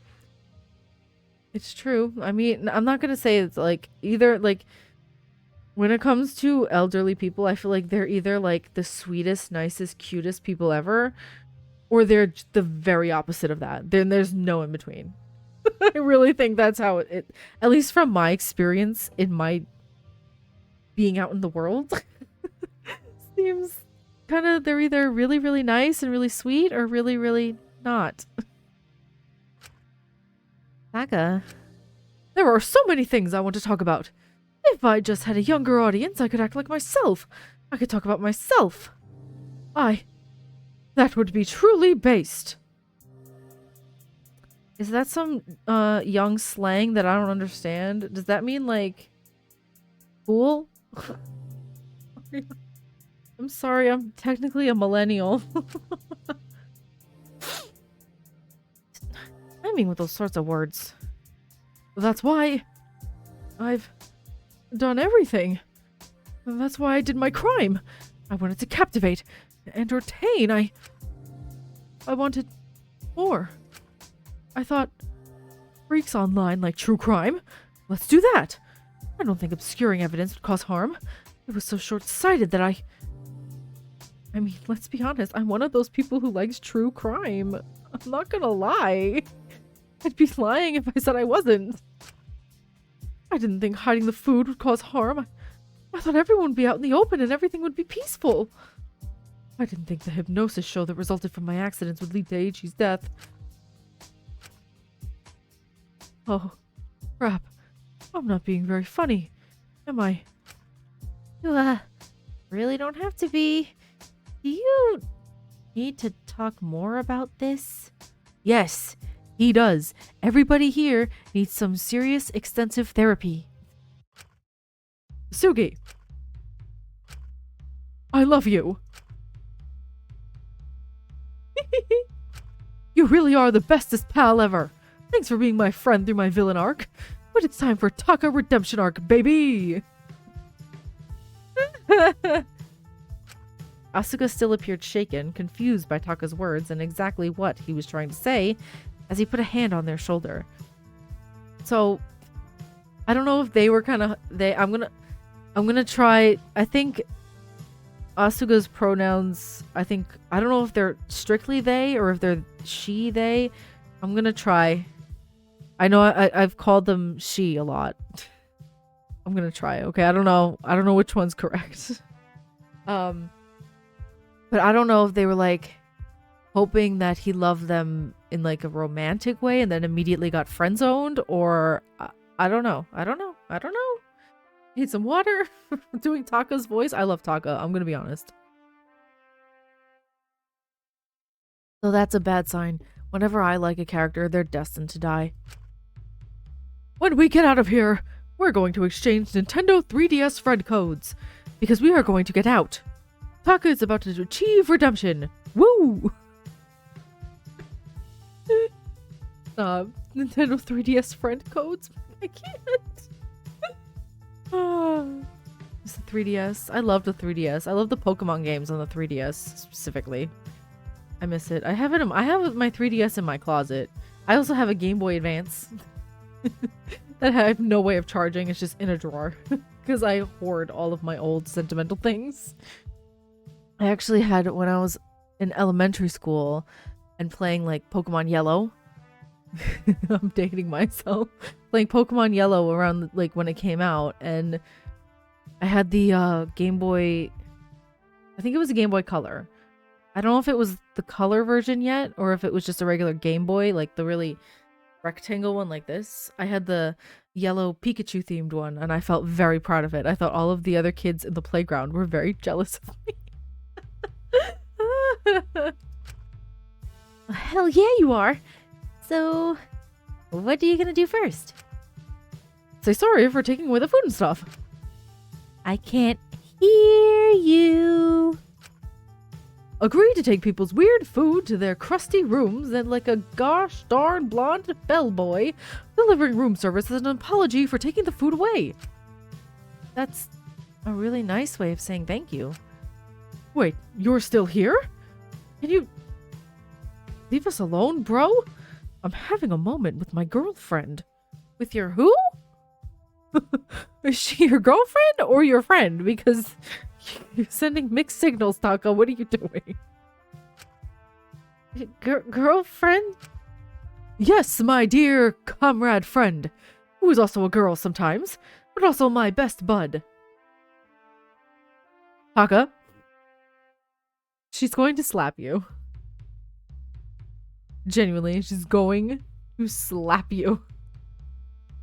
it's true. I mean, I'm not gonna say it's like either like when it comes to elderly people, I feel like they're either like the sweetest, nicest, cutest people ever, or they're the very opposite of that. Then there's no in between. I really think that's how it, at least from my experience in my being out in the world, seems kind of they're either really, really nice and really sweet or really, really not. Saga. There are so many things I want to talk about. If I just had a younger audience, I could act like myself. I could talk about myself. That would be truly based. Is that some young slang that I don't understand? Does that mean like cool? I'm sorry, I'm technically a millennial. Timing with those sorts of words. That's why I've done everything. That's why I did my crime. I wanted to captivate, entertain. I wanted more. I thought, freaks online like true crime. Let's do that. I don't think obscuring evidence would cause harm. It was so short-sighted that I mean, let's be honest. I'm one of those people who likes true crime. I'm not gonna lie. I'd be lying if I said I wasn't. I didn't think hiding the food would cause harm. I thought everyone would be out in the open and everything would be peaceful. I didn't think the hypnosis show that resulted from my accidents would lead to Eiichi's death. Oh, crap. I'm not being very funny, am I? You, really don't have to be. Do you need to talk more about this? Yes, he does. Everybody here needs some serious, extensive therapy. Sugi, I love you. You really are the bestest pal ever. Thanks for being my friend through my villain arc. But it's time for Taka redemption arc, baby! Asuka still appeared shaken, confused by Taka's words and exactly what he was trying to say, as he put a hand on their shoulder. So, I don't know if they were kind of... I'm gonna try... I think Asuka's pronouns... I don't know if they're strictly they or if they're she, they. I'm gonna try... I know I've called them she a lot. I'm gonna try, okay? I don't know which one's correct. But I don't know if they were like hoping that he loved them in like a romantic way and then immediately got friend zoned, or I don't know. Need some water? Doing Taka's voice? I love Taka, I'm gonna be honest. So that's a bad sign. Whenever I like a character, they're destined to die. When we get out of here, we're going to exchange Nintendo 3DS friend codes, because we are going to get out. Taka is about to achieve redemption. Woo! Nintendo 3DS friend codes? I can't. It's the 3DS. I love the 3DS. I love the Pokemon games on the 3DS specifically. I miss it. I have my 3DS in my closet. I also have a Game Boy Advance that I have no way of charging. It's just in a drawer because I hoard all of my old sentimental things. I actually had, when I was in elementary school and playing like Pokemon Yellow. I'm dating myself. Playing Pokemon Yellow around like when it came out, and I had the Game Boy, I think it was a Game Boy Color. I don't know if it was the color version yet or if it was just a regular Game Boy, like the really rectangle one like this. I had the yellow Pikachu themed one and I felt very proud of it. I thought all of the other kids in the playground were very jealous of me. Hell yeah, you are. So, what are you gonna do first? Say sorry for taking away the food and stuff. I can't hear you. Agree to take people's weird food to their crusty rooms and like a gosh darn blonde bellboy delivering room service as an apology for taking the food away. That's a really nice way of saying thank you. Wait, you're still here? Can you leave us alone, bro? I'm having a moment with my girlfriend. With your who? Is she your girlfriend or your friend? Because you're sending mixed signals, Taka. What are you doing? Girlfriend? Yes, my dear comrade friend, who is also a girl sometimes, but also my best bud. Taka, she's going to slap you. Genuinely, she's going to slap you.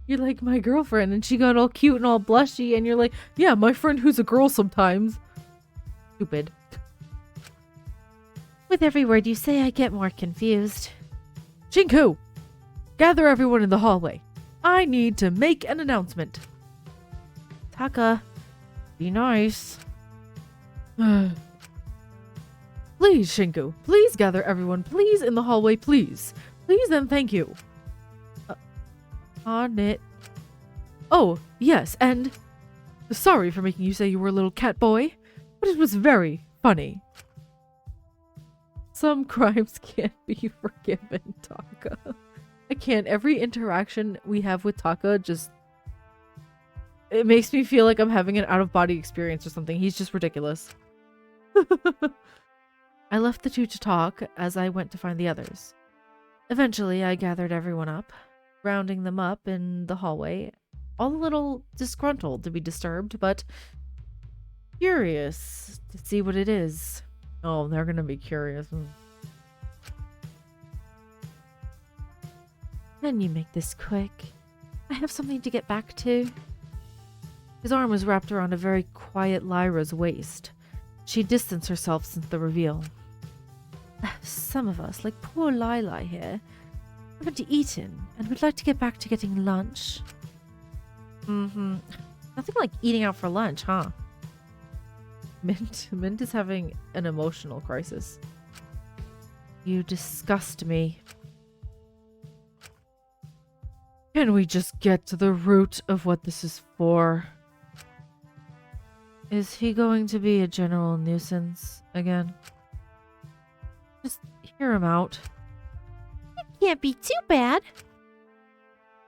You're like, my girlfriend, and she got all cute and all blushy, and you're like, yeah, my friend who's a girl sometimes. Stupid. With every word you say, I get more confused. Shinku, gather everyone in the hallway. I need to make an announcement. Taka, be nice. Please, Shinku, please gather everyone, please, in the hallway, please. Please and thank you. On it. Oh, yes, and sorry for making you say you were a little cat boy, but it was very funny. Some crimes can't be forgiven, Taka. I can't. Every interaction we have with Taka just... It makes me feel like I'm having an out-of-body experience or something. He's just ridiculous. I left the two to talk as I went to find the others. Eventually, I gathered everyone up, rounding them up in the hallway, all a little disgruntled to be disturbed, but curious to see what it is. Oh, they're gonna be curious. Can you make this quick? I have something to get back to. His arm was wrapped around a very quiet Lyra's waist. She distanced herself since the reveal. Some of us, like poor Lili here, haven't eaten, and would like to get back to getting lunch. Mm-hmm. Nothing like eating out for lunch, huh? Mint is having an emotional crisis. You disgust me. Can we just get to the root of what this is for? Is he going to be a general nuisance again? Just hear him out. It can't be too bad.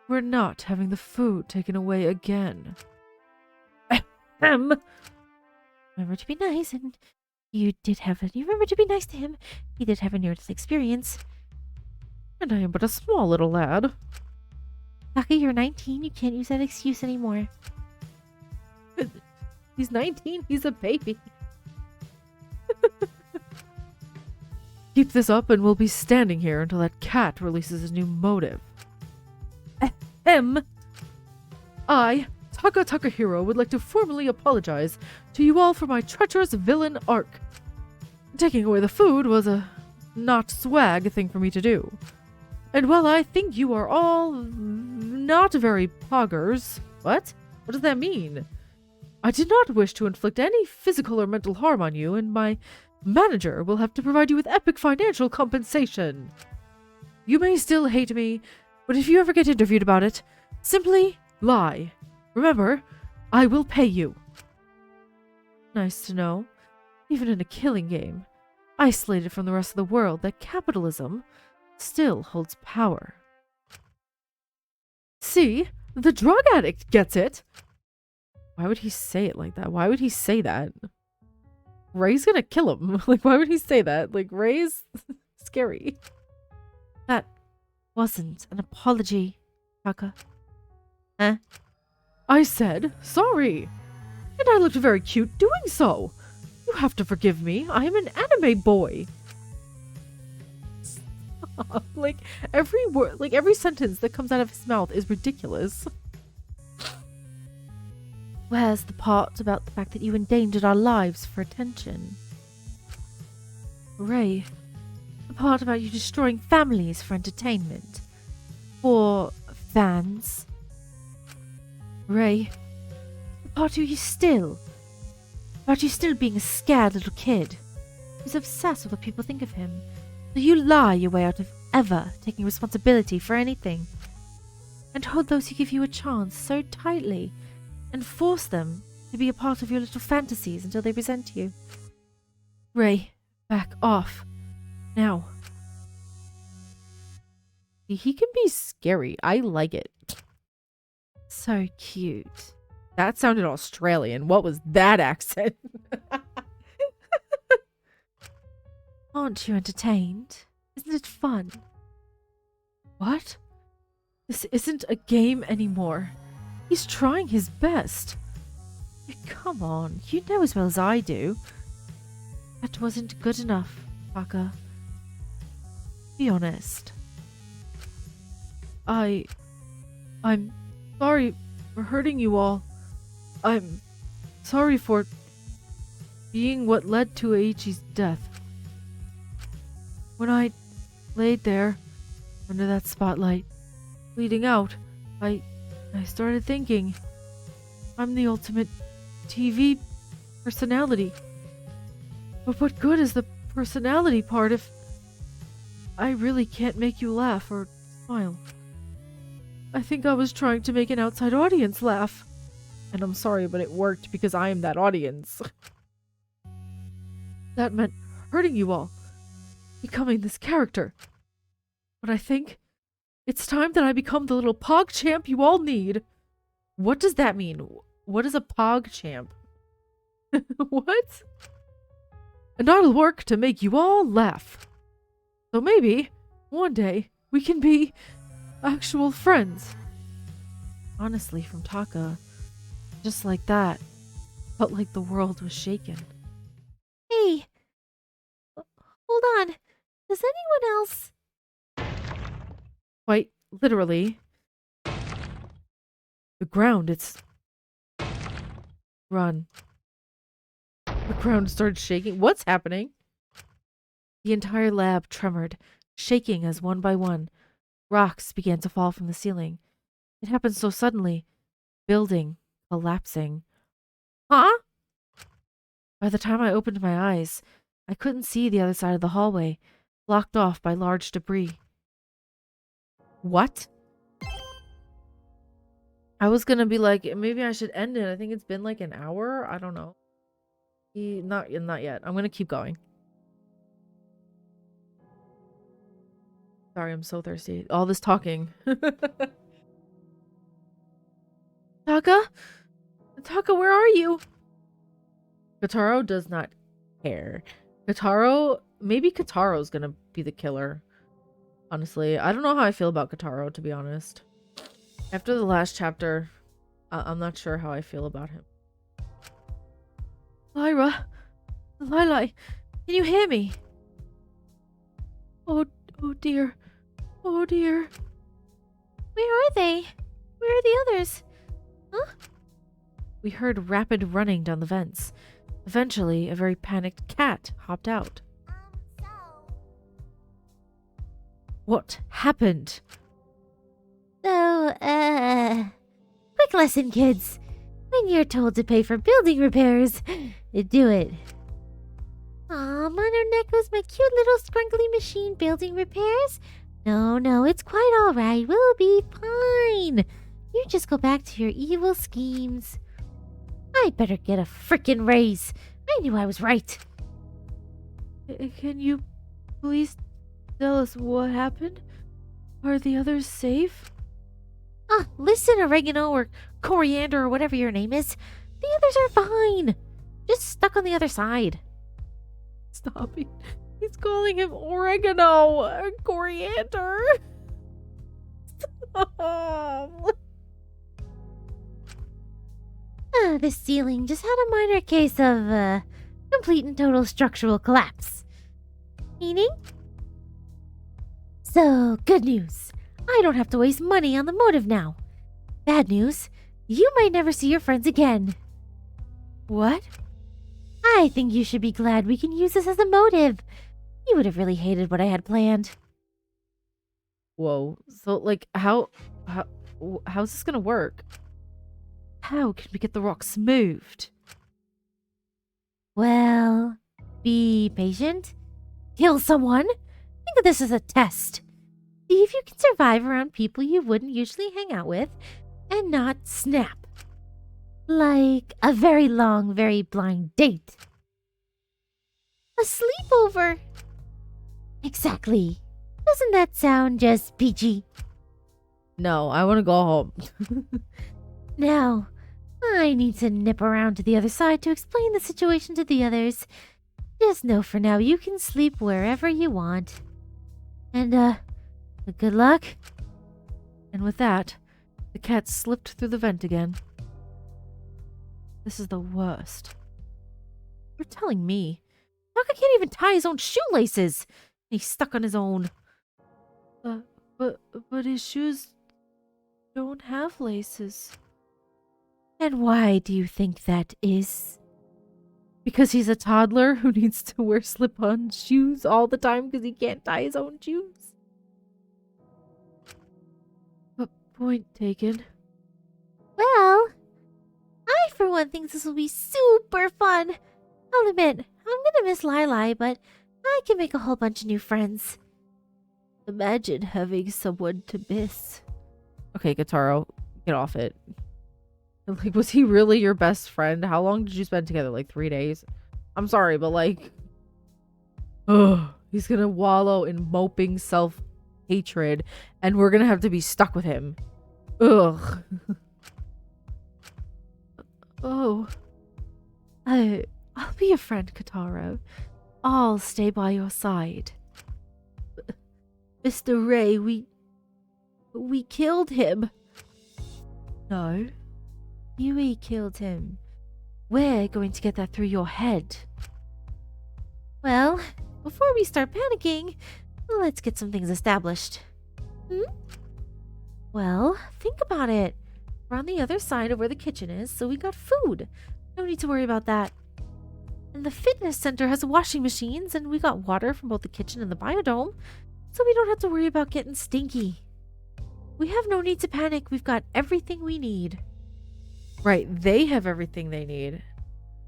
We're not having the food taken away again. Remember to be nice, and you remember to be nice to him. He did have a near-death experience. And I am but a small little lad. Taka, you're 19. You can't use that excuse anymore. He's 19. He's a baby. Keep this up and we'll be standing here until that cat releases his new motive. I, Taka Takahiro, would like to formally apologize to you all for my treacherous villain arc. Taking away the food was a not swag thing for me to do. And while I think you are all not very poggers... What? What does that mean? I did not wish to inflict any physical or mental harm on you, and my manager will have to provide you with epic financial compensation. You may still hate me, but if you ever get interviewed about it, simply lie. Remember, I will pay you. Nice to know. Even in a killing game, isolated from the rest of the world, that capitalism still holds power. See? The drug addict gets it! Why would he say it like that? Why would he say that? Ray's gonna kill him. Like, why would he say that? Like, Ray's scary. That wasn't an apology, Taka. Huh? I said sorry. And I looked very cute doing so. You have to forgive me. I am an anime boy. Like, every word, like, every sentence that comes out of his mouth is ridiculous. Where's the part about the fact that you endangered our lives for attention? Ray, The part about you destroying families for entertainment? poor fans. Ray, about you still being a scared little kid who's obsessed with what people think of him. So you lie your way out of ever taking responsibility for anything, and hold those who give you a chance so tightly, and force them to be a part of your little fantasies until they resent you. Ray, back off. Now. He can be scary. I like it. So cute. That sounded Australian. What was that accent? Aren't you entertained? Isn't it fun? What? This isn't a game anymore. He's trying his best. Come on, you know as well as I do. That wasn't good enough, Taka. Be honest. I'm sorry for hurting you all. I'm sorry for being what led to Aichi's death. When I laid there, under that spotlight, bleeding out, I started thinking, I'm the ultimate TV personality. But what good is the personality part if I really can't make you laugh or smile? I think I was trying to make an outside audience laugh. And I'm sorry, but it worked because I am that audience. That meant hurting you all, becoming this character. But I think it's time that I become the little pog champ you all need. What does that mean? What is a pog champ? What? And I'll work to make you all laugh. So maybe, one day, we can be actual friends. Honestly, from Taka, just like that, felt like the world was shaken. Hey, hold on. Does anyone else? Quite literally, the ground, it's... Run. The ground started shaking. What's happening? The entire lab tremored, shaking as one by one, rocks began to fall from the ceiling. It happened so suddenly. Building collapsing. Huh? By the time I opened my eyes, I couldn't see the other side of the hallway, blocked off by large debris. What? I was gonna be like, maybe I should end it. I think it's been like an hour. I don't know. Not yet. I'm gonna keep going. Sorry, I'm so thirsty. All this talking. Taka? Taka, where are you? Kotaro does not care. Maybe Kotaro's gonna be the killer. Honestly, I don't know how I feel about Kotaro, to be honest. After the last chapter, I'm not sure how I feel about him. Lyra, Lili, can you hear me? Oh dear. Oh dear. Where are they? Where are the others? Huh? We heard rapid running down the vents. Eventually, a very panicked cat hopped out. So, What happened? So, quick lesson, kids. When you're told to pay for building repairs, do it. Aw, Mononeko's my cute little scrunkly machine building repairs. No, it's quite alright. We'll be fine. You just go back to your evil schemes. I better get a frickin' raise. I knew I was right. Can you please tell us what happened? Are the others safe? Listen, oregano or coriander or whatever your name is. The others are fine. Just stuck on the other side. Stop it. He's calling him oregano or coriander. Stop. The ceiling just had a minor case of, complete and total structural collapse. Meaning? So, good news. I don't have to waste money on the motive now. Bad news. You might never see your friends again. What? I think you should be glad we can use this as a motive. You would have really hated what I had planned. Whoa. So, like, how's this gonna work? How can we get the rocks moved? Well, be patient. Kill someone. Think of this as a test. See if you can survive around people you wouldn't usually hang out with and not snap. Like a very long, very blind date. A sleepover. Exactly. Doesn't that sound just peachy? No, I want to go home. Now, I need to nip around to the other side to explain the situation to the others. Just know for now you can sleep wherever you want. And, good luck. And with that, the cat slipped through the vent again. This is the worst. You're telling me. Taka can't even tie his own shoelaces. And he's stuck on his own. But his shoes don't have laces. And why do you think that is? Because he's a toddler who needs to wear slip-on shoes all the time because he can't tie his own shoes. But point taken. Well, I for one think this will be super fun. I'll admit, I'm gonna miss Lili, but I can make a whole bunch of new friends. Imagine having someone to miss. Okay, Guitaro, get off it. Like, was he really your best friend? How long did you spend together? Like 3 days? I'm sorry, but like... Ugh, he's gonna wallow in moping self-hatred, and we're gonna have to be stuck with him. Ugh. Oh. I'll be a friend, Kataro. I'll stay by your side. Mr. Ray, we killed him. No. Yui killed him. We're going to get that through your head. Well, before we start panicking, let's get some things established. Well, think about it. We're on the other side of where the kitchen is, so we got food. No need to worry about that. And the fitness center has washing machines, and we got water from both the kitchen and the biodome, so we don't have to worry about getting stinky. We have no need to panic. We've got everything we need. Right, they have everything they need.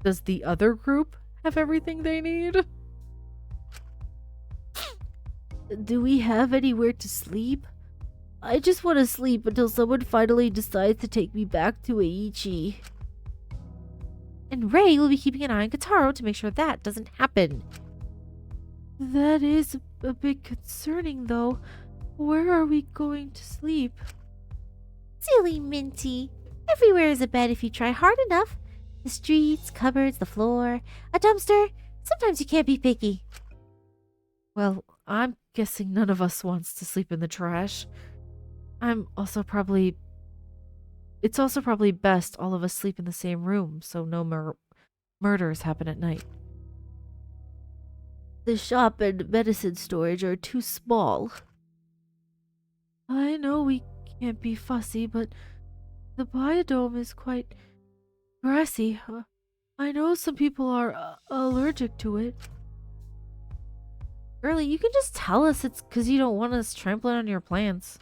Does the other group have everything they need? Do we have anywhere to sleep? I just want to sleep until someone finally decides to take me back to Aichi. And Ray will be keeping an eye on Kataro to make sure that doesn't happen. That is a bit concerning, though. Where are we going to sleep? Silly Minty. Everywhere is a bed if you try hard enough. The streets, cupboards, the floor, a dumpster. Sometimes you can't be picky. Well, I'm guessing none of us wants to sleep in the trash. It's also probably best all of us sleep in the same room so no murders happen at night. The shop and medicine storage are too small. I know we can't be fussy, but the biodome is quite grassy. I know some people are allergic to it. Girlie, you can just tell us it's because you don't want us trampling on your plants.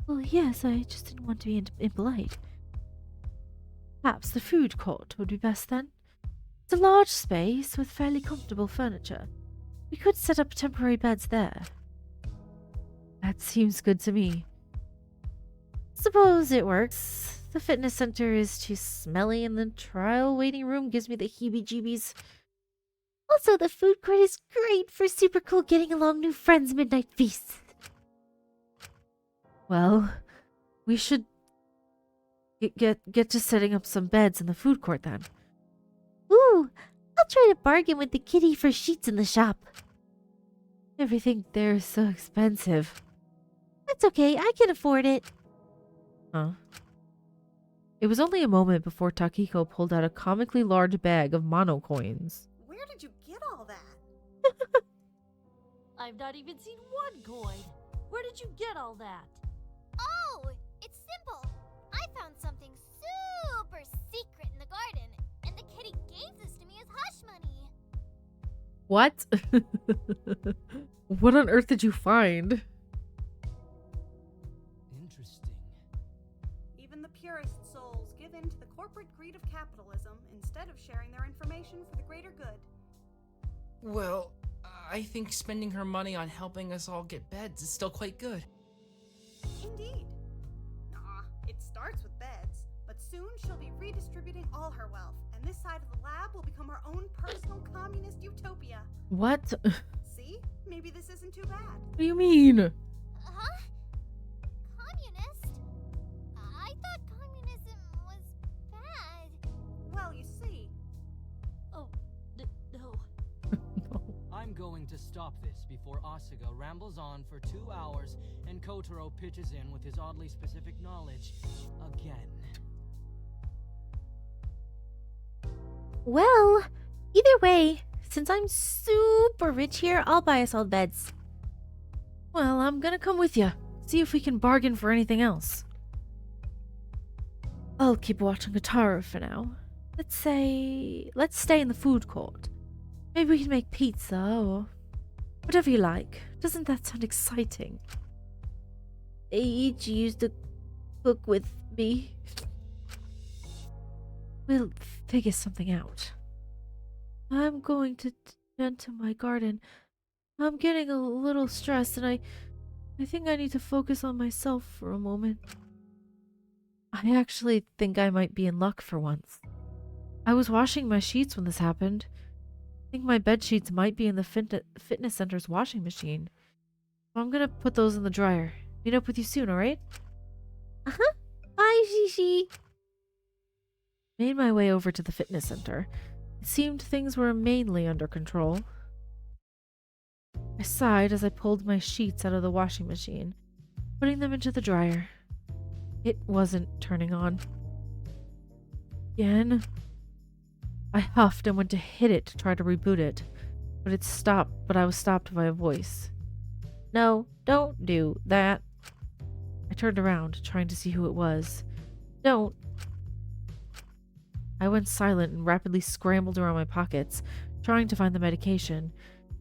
Well, yes, I just didn't want to be impolite. Perhaps the food court would be best then. It's a large space with fairly comfortable furniture. We could set up temporary beds there. That seems good to me. Suppose it works. The fitness center is too smelly and the trial waiting room gives me the heebie-jeebies. Also, the food court is great for super cool getting along new friends midnight feasts. Well, we should get to setting up some beds in the food court then. Ooh, I'll try to bargain with the kitty for sheets in the shop. Everything there is so expensive. That's okay, I can afford it. Huh? It was only a moment before Takiko pulled out a comically large bag of mono coins. Where did you get all that? I've not even seen one coin. Where did you get all that? Oh, it's simple. I found something super secret in the garden, and the kitty gave this to me as hush money. What? What on earth did you find? greed of capitalism instead of sharing their information for the greater good. Well, I think spending her money on helping us all get beds is still quite good. Indeed. It starts with beds, but soon she'll be redistributing all her wealth, and this side of the lab will become her own personal communist utopia. What? See? Maybe this isn't too bad. What do you mean? Huh? Communist? I thought communism was bad. Well, you see. Oh, no. I'm going to stop this before Asuga rambles on for 2 hours and Kotaro pitches in with his oddly specific knowledge again. Well, either way, since I'm super rich here, I'll buy us all beds. Well, I'm gonna come with you. See if we can bargain for anything else. I'll keep watching Kotaro for now. Let's stay in the food court. Maybe we can make pizza or whatever you like. Doesn't that sound exciting? Eiichi used to cook with me. We'll figure something out. I'm going to tend to my garden. I'm getting a little stressed and I think I need to focus on myself for a moment. I actually think I might be in luck for once. I was washing my sheets when this happened. I think my bed sheets might be in the fitness center's washing machine. So I'm gonna put those in the dryer. Meet up with you soon, alright? Uh-huh. Bye, Shishi. Made my way over to the fitness center. It seemed things were mainly under control. I sighed as I pulled my sheets out of the washing machine, putting them into the dryer. It wasn't turning on. Again. I huffed and went to hit it to try to reboot it, but I was stopped by a voice. No, don't do that. I turned around, trying to see who it was. Don't. I went silent and rapidly scrambled around my pockets, trying to find the medication.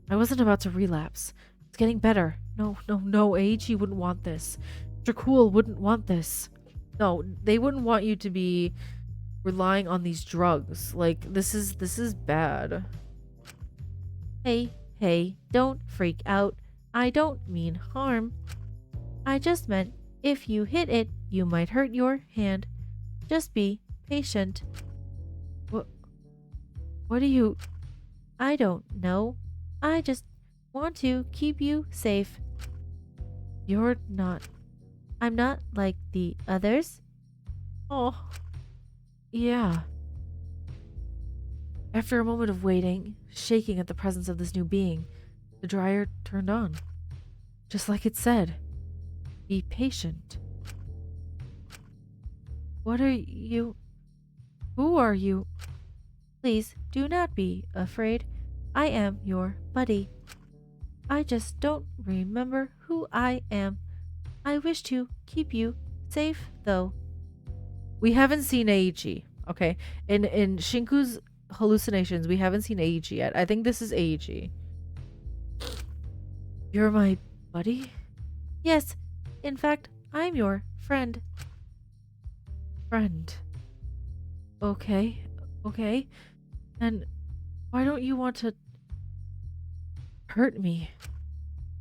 I wasn't about to relapse. It's getting better. No, Eiichi wouldn't want this. Dracul wouldn't want this. No, they wouldn't want you to be relying on these drugs. Like, this is bad. Hey, don't freak out. I don't mean harm. I just meant if you hit it, you might hurt your hand. Just be patient. What do you... I don't know. I just want to keep you safe. You're not... I'm not like the others. Oh. Yeah. After a moment of waiting, shaking at the presence of this new being, the dryer turned on. Just like it said. Be patient. What are you... Who are you? Please do not be afraid. I am your buddy. I just don't remember who I am. I wish to keep you safe, though. We haven't seen Eiichi, okay? In Shinku's hallucinations, we haven't seen Eiichi yet. I think this is Eiichi. You're my buddy? Yes. In fact, I'm your friend. Friend. Okay. And why don't you want to hurt me?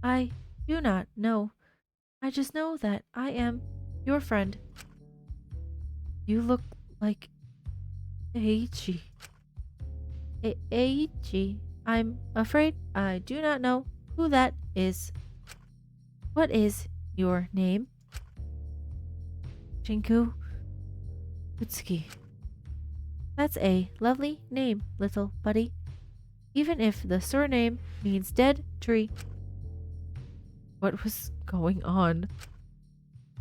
I do not know. I just know that I am your friend. You look like Eiichi. Eiichi. I'm afraid I do not know who that is. What is your name? Shinku Utsuki. That's a lovely name, little buddy. Even if the surname means dead tree. What was going on?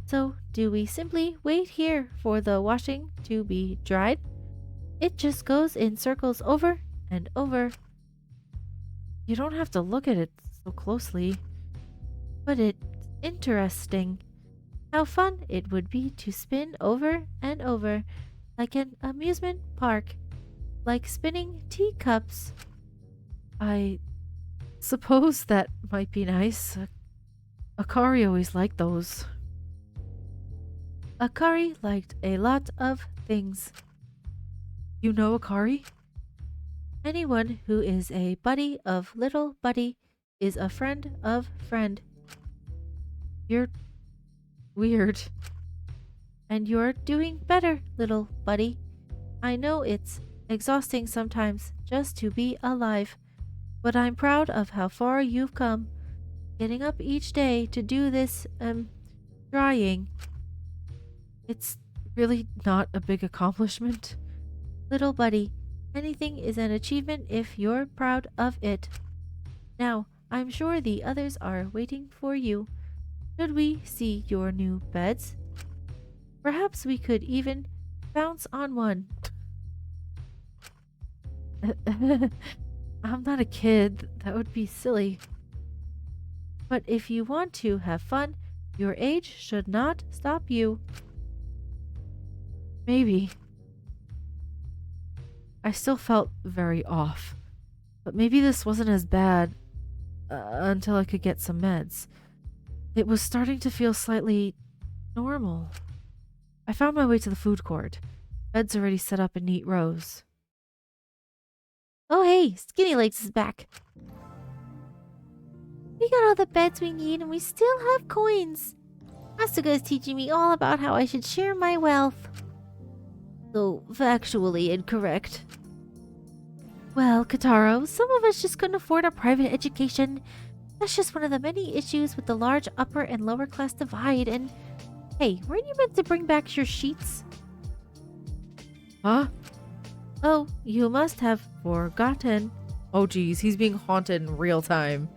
So, do we simply wait here for the washing to be dried? It just goes in circles over and over. You don't have to look at it so closely. But it's interesting. How fun it would be to spin over and over like an amusement park. Like spinning teacups. I suppose that might be nice. Akari always liked those. Akari liked a lot of things. You know Akari? Anyone who is a buddy of little buddy is a friend of friend. You're weird. And you're doing better, little buddy. I know it's exhausting sometimes just to be alive, but I'm proud of how far you've come. Getting up each day to do this, drying. It's really not a big accomplishment. Little buddy, anything is an achievement if you're proud of it. Now, I'm sure the others are waiting for you. Should we see your new beds? Perhaps we could even bounce on one. I'm not a kid. That would be silly. But if you want to have fun, your age should not stop you. Maybe. I still felt very off. But maybe this wasn't as bad until I could get some meds. It was starting to feel slightly normal. I found my way to the food court. Beds already set up in neat rows. Oh hey, Skinny Legs is back. We got all the beds we need and we still have coins. Asuka is teaching me all about how I should share my wealth. Though factually incorrect. Well, Kataro, some of us just couldn't afford a private education. That's just one of the many issues with the large upper and lower class divide. And hey, weren't you meant to bring back your sheets? Huh? Oh, you must have forgotten. Oh geez, he's being haunted in real time.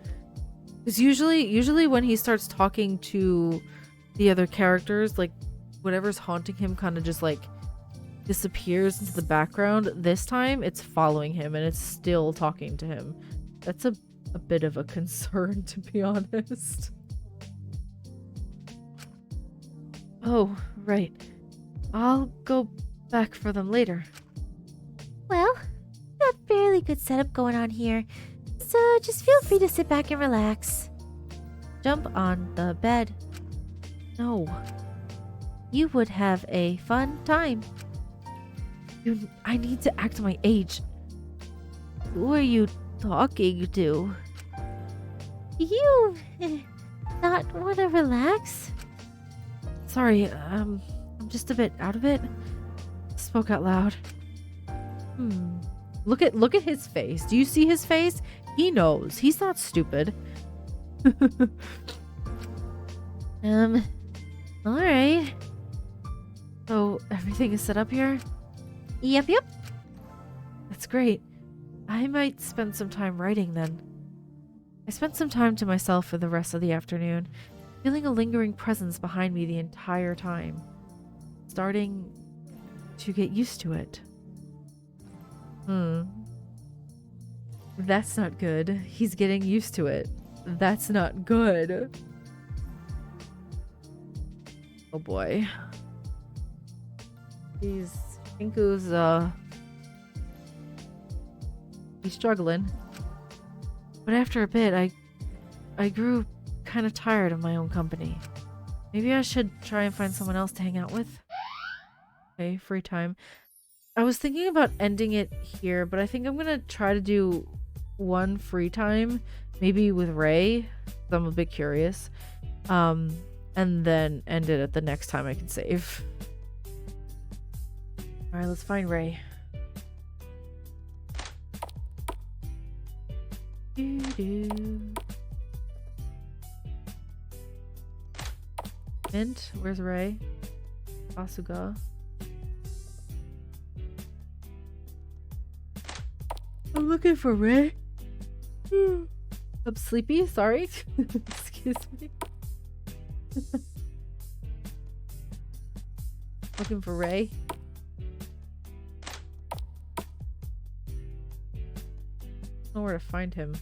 Because usually when he starts talking to the other characters, like whatever's haunting him kind of just like disappears into the background. This time it's following him and it's still talking to him. That's a bit of a concern, to be honest. Oh, right. I'll go back for them later. Well, got a fairly good setup going on here, so just feel free to sit back and relax. Jump on the bed. No. You would have a fun time. I need to act my age. Who are you talking to? You not want to relax? Sorry, I'm just a bit out of it. Spoke out loud. Look at his face. Do you see his face? He knows. He's not stupid. Alright. So everything is set up here? Yep. That's great. I might spend some time writing then. I spent some time to myself for the rest of the afternoon, feeling a lingering presence behind me the entire time. Starting to get used to it. That's not good. He's getting used to it. That's not good. Oh boy. He's struggling. But after a bit, I grew kind of tired of my own company. Maybe I should try and find someone else to hang out with. Okay, free time. I was thinking about ending it here, but I think I'm gonna try to do one free time, maybe with Ray. I'm a bit curious. And then end it at the next time I can save. Alright, let's find Ray. Mint, where's Ray? Asuga. I'm looking for Ray. I'm sleepy, sorry. Excuse me. Looking for Ray. I don't know where to find him.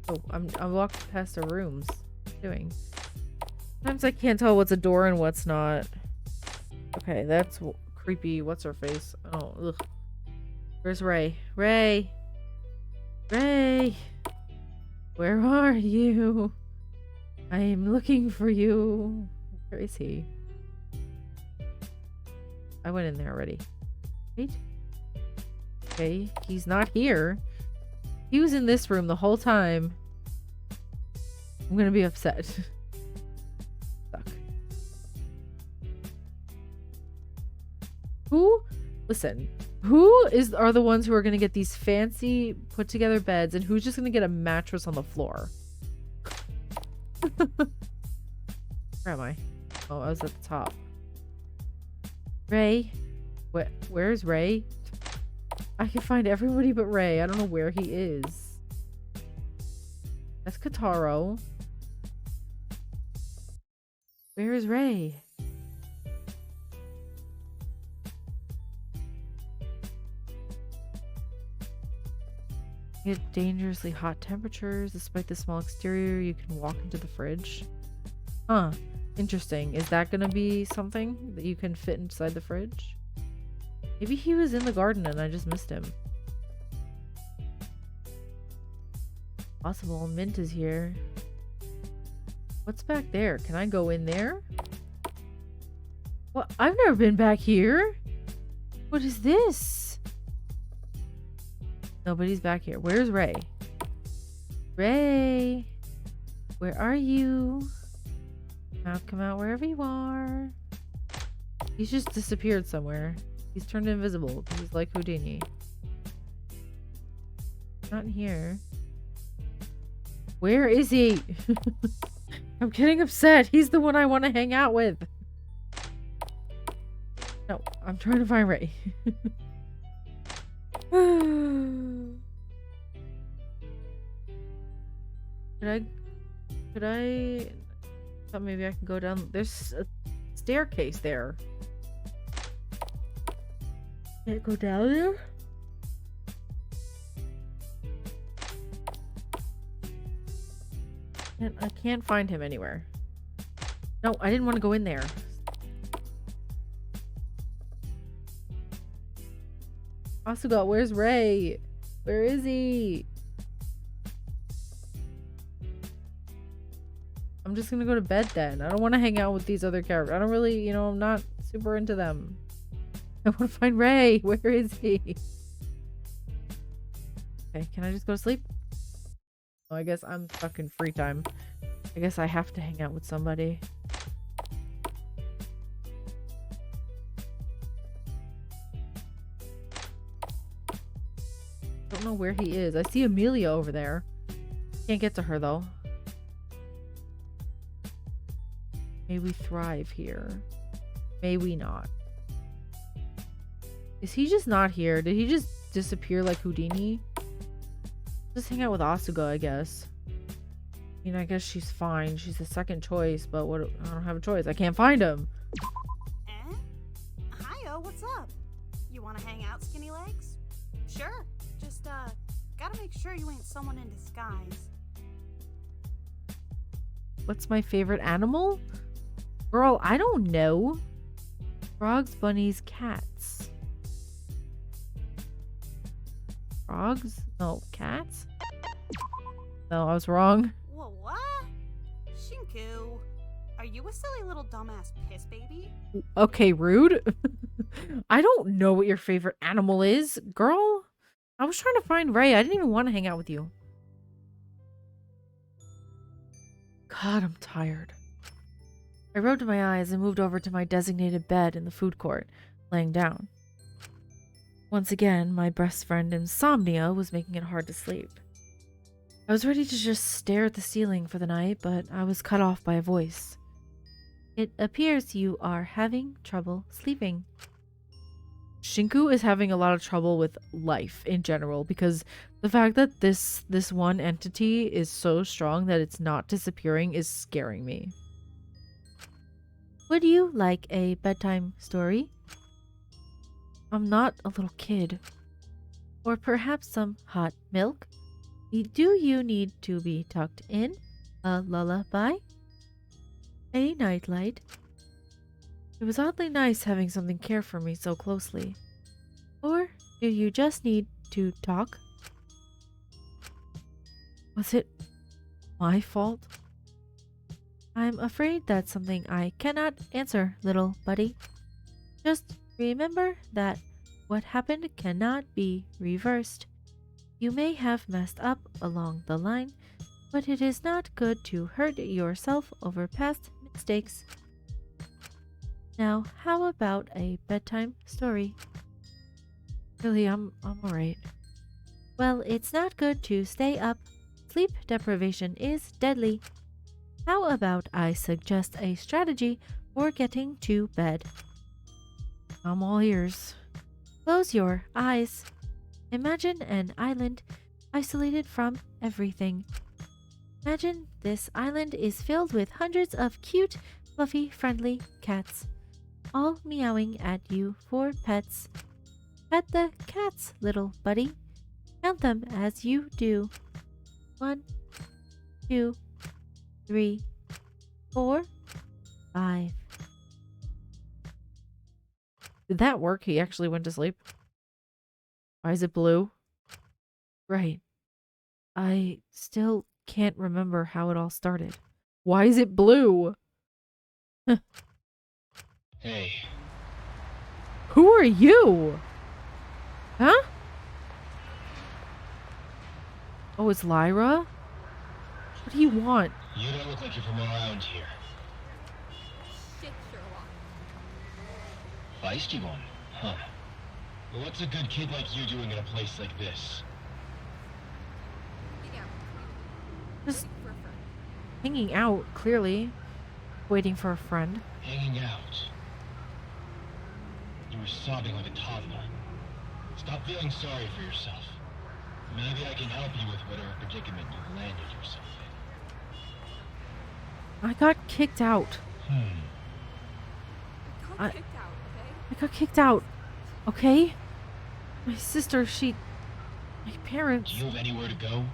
Oh, I'm walking past the rooms. What am I doing? Sometimes I can't tell what's a door and what's not. Okay, that's creepy. What's her face? Oh, ugh. Where's Ray? Ray! Ray! Where are you? I am looking for you. Where is he? I went in there already. Wait. Okay, he's not here. He was in this room the whole time. I'm gonna be upset. Suck. Listen, are the ones who are gonna get these fancy put together beds, and who's just gonna get a mattress on the floor? Where am I? Oh, I was at the top. Ray? Where's Ray? I can find everybody but Ray. I don't know where he is. That's Kataro. Where is Ray? Get dangerously hot temperatures. Despite the small exterior, you can walk into the fridge. Huh. Interesting. Is that gonna be something that you can fit inside the fridge? Maybe he was in the garden and I just missed him. Possible. Mint is here. What's back there? Can I go in there? What? I've never been back here. What is this? Nobody's back here. Where's Ray? Ray! Where are you? Come out wherever you are. He's just disappeared somewhere. He's turned invisible. He's like Houdini. Not in here. Where is he? I'm getting upset. He's the one I want to hang out with. No, I'm trying to find Ray. Could I thought maybe I can go down. There's a staircase there. Can't go down there? I can't find him anywhere. No, I didn't want to go in there. Asuga, where's Ray? Where is he? I'm just gonna go to bed then. I don't want to hang out with these other characters. I don't really, I'm not super into them. I want to find Ray. Where is he? Okay, can I just go to sleep? Oh, I guess I'm stuck in free time. I guess I have to hang out with somebody. Don't know where he is. I see Amelia over there. Can't get to her though. May we thrive here. May we not. Is he just not here? Did he just disappear like Houdini? Just hang out with Asuga, I guess. I mean, I guess she's fine. She's the second choice, but what? I don't have a choice. I can't find him. Eh? Hiyo, what's up? You want to hang out, skinny legs? Sure. Just, gotta make sure you ain't someone in disguise. What's my favorite animal? Girl, I don't know. Frogs, bunnies, cats. Frogs? No, cats? No, I was wrong. Whoa, what? Shinku, are you a silly little dumbass piss baby? Okay, rude. I don't know what your favorite animal is, girl. I was trying to find Ray. I didn't even want to hang out with you. God, I'm tired. I rubbed my eyes and moved over to my designated bed in the food court, laying down. Once again, my best friend insomnia was making it hard to sleep. I was ready to just stare at the ceiling for the night, but I was cut off by a voice. It appears you are having trouble sleeping. Shinku is having a lot of trouble with life in general because the fact that this one entity is so strong that it's not disappearing is scaring me. Would you like a bedtime story? I'm not a little kid. Or perhaps some hot milk? Do you need to be tucked in? A lullaby? A nightlight? It was oddly nice having something care for me so closely. Or do you just need to talk? Was it my fault? I'm afraid that's something I cannot answer, little buddy. Just remember that What happened cannot be reversed. You may have messed up along the line, but it is not good to hurt yourself over past mistakes. Now, how about a bedtime story? Really, I'm alright. Well, it's not good to stay up. Sleep deprivation is deadly. How about I suggest a strategy for getting to bed? I'm all ears. Close your eyes. Imagine an island isolated from everything. Imagine this island is filled with hundreds of cute, fluffy, friendly cats, all meowing at you for pets. Pet the cats, little buddy. Count them as you do. 1, 2, 3, 4, 5. Did that work? He actually went to sleep. Why is it blue? Right. I still can't remember how it all started. Why is it blue? Hey. Who are you? Huh? Oh, it's Lyra? What do you want? You don't look like you're from around here. Shit, Sherlock. Feisty one, huh? Well, what's a good kid like you doing in a place like this? Just hanging out, clearly. Waiting for a friend. Hanging out. You were sobbing like a toddler. Stop feeling sorry for yourself. Maybe I can help you with whatever predicament you've landed yourself in. I got kicked out. I got kicked out, okay? I got kicked out. Okay? My sister, my parents. Do you have anywhere to go?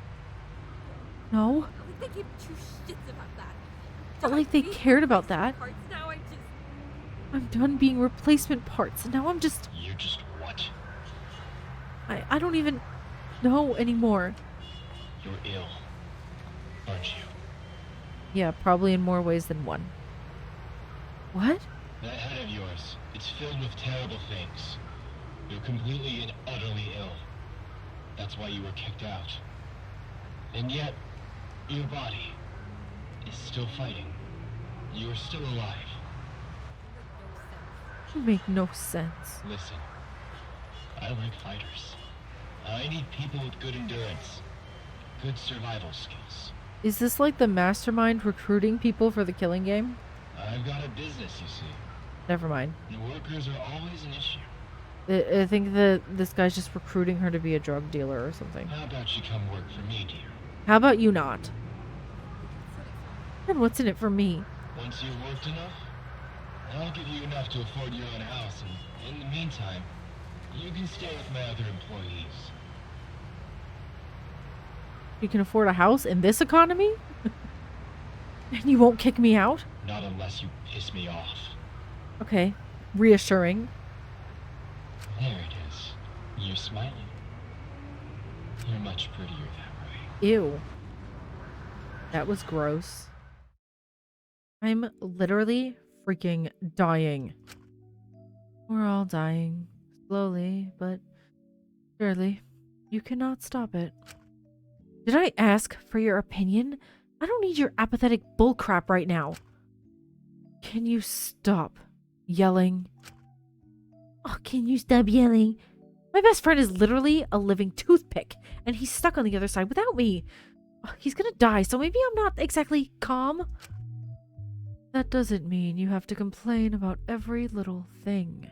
No. They gave two shits about that. Not like they cared about that. Parts. Now I'm done being replacement parts. Now I'm just... You're just what? I don't even know anymore. You're ill, aren't you? Yeah, probably in more ways than one. What? That head of yours, it's filled with terrible things. You're completely and utterly ill. That's why you were kicked out. And yet, your body is still fighting. You are still alive. You make no sense. Listen, I like fighters. I need people with good endurance, good survival skills. Is this like the mastermind recruiting people for the killing game? I've got a business, you see. Never mind. And workers are always an issue. I think that this guy's just recruiting her to be a drug dealer or something. How about you come work for me, dear? How about you not? And what's in it for me? Once you've worked enough, I'll give you enough to afford your own house, and in the meantime, you can stay with my other employees. You can afford a house in this economy? And you won't kick me out? Not unless you piss me off. Okay. Reassuring. There it is. You're smiling. You're much prettier that way. Ew. That was gross. I'm literally freaking dying. We're all dying. Slowly, but surely. You cannot stop it. Did I ask for your opinion? I don't need your apathetic bullcrap right now. Can you stop yelling? Oh, can you stop yelling? My best friend is literally a living toothpick, and he's stuck on the other side without me. He's gonna die, so maybe I'm not exactly calm. That doesn't mean you have to complain about every little thing.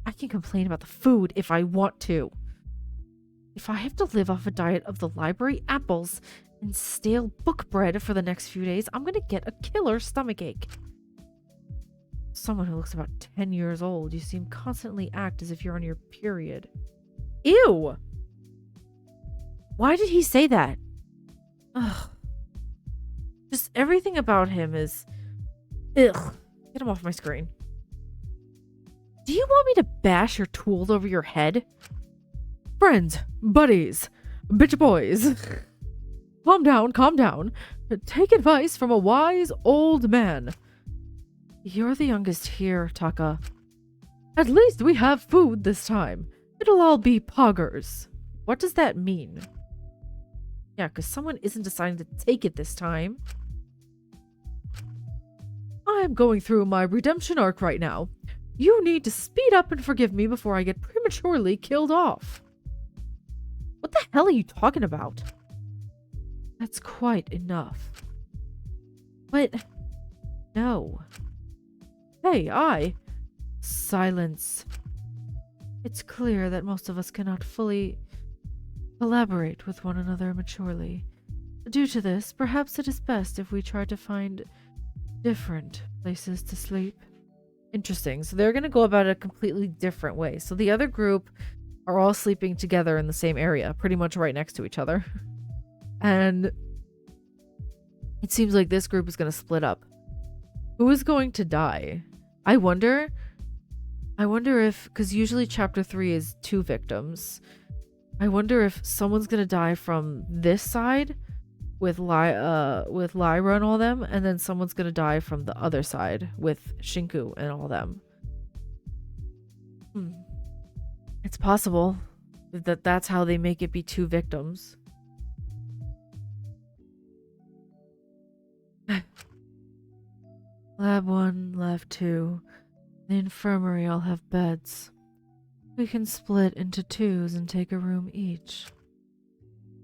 I can complain about the food if I want to. If I have to live off a diet of the library apples and stale book bread for the next few days, I'm gonna get a killer stomachache. Someone who looks about 10 years old, you seem constantly act as if you're on your period. Ew! Why did he say that? Ugh. Just everything about him is... Ugh. Get him off my screen. Do you want me to bash your tools over your head? Friends, buddies, bitch boys. Calm down, calm down. Take advice from a wise old man. You're the youngest here, Taka. At least we have food this time. It'll all be poggers. What does that mean? Yeah, because someone isn't deciding to take it this time. I'm going through my redemption arc right now. You need to speed up and forgive me before I get prematurely killed off. What the hell are you talking about? That's quite enough. But no. Hey, silence. It's clear that most of us cannot fully collaborate with one another maturely. Due to this, perhaps it is best if we try to find different places to sleep. Interesting. So they're going to go about it a completely different way. So the other group are all sleeping together in the same area, pretty much right next to each other. And it seems like this group is going to split up. Who is going to die? I wonder if, because usually chapter 3 is 2 victims. I wonder if someone's going to die from this side with Lyra and all them, and then someone's going to die from the other side with Shinku and all them. It's possible that that's how they make it be 2 victims. Lab 1, Lab 2. The infirmary all have beds. We can split into 2s and take a room each.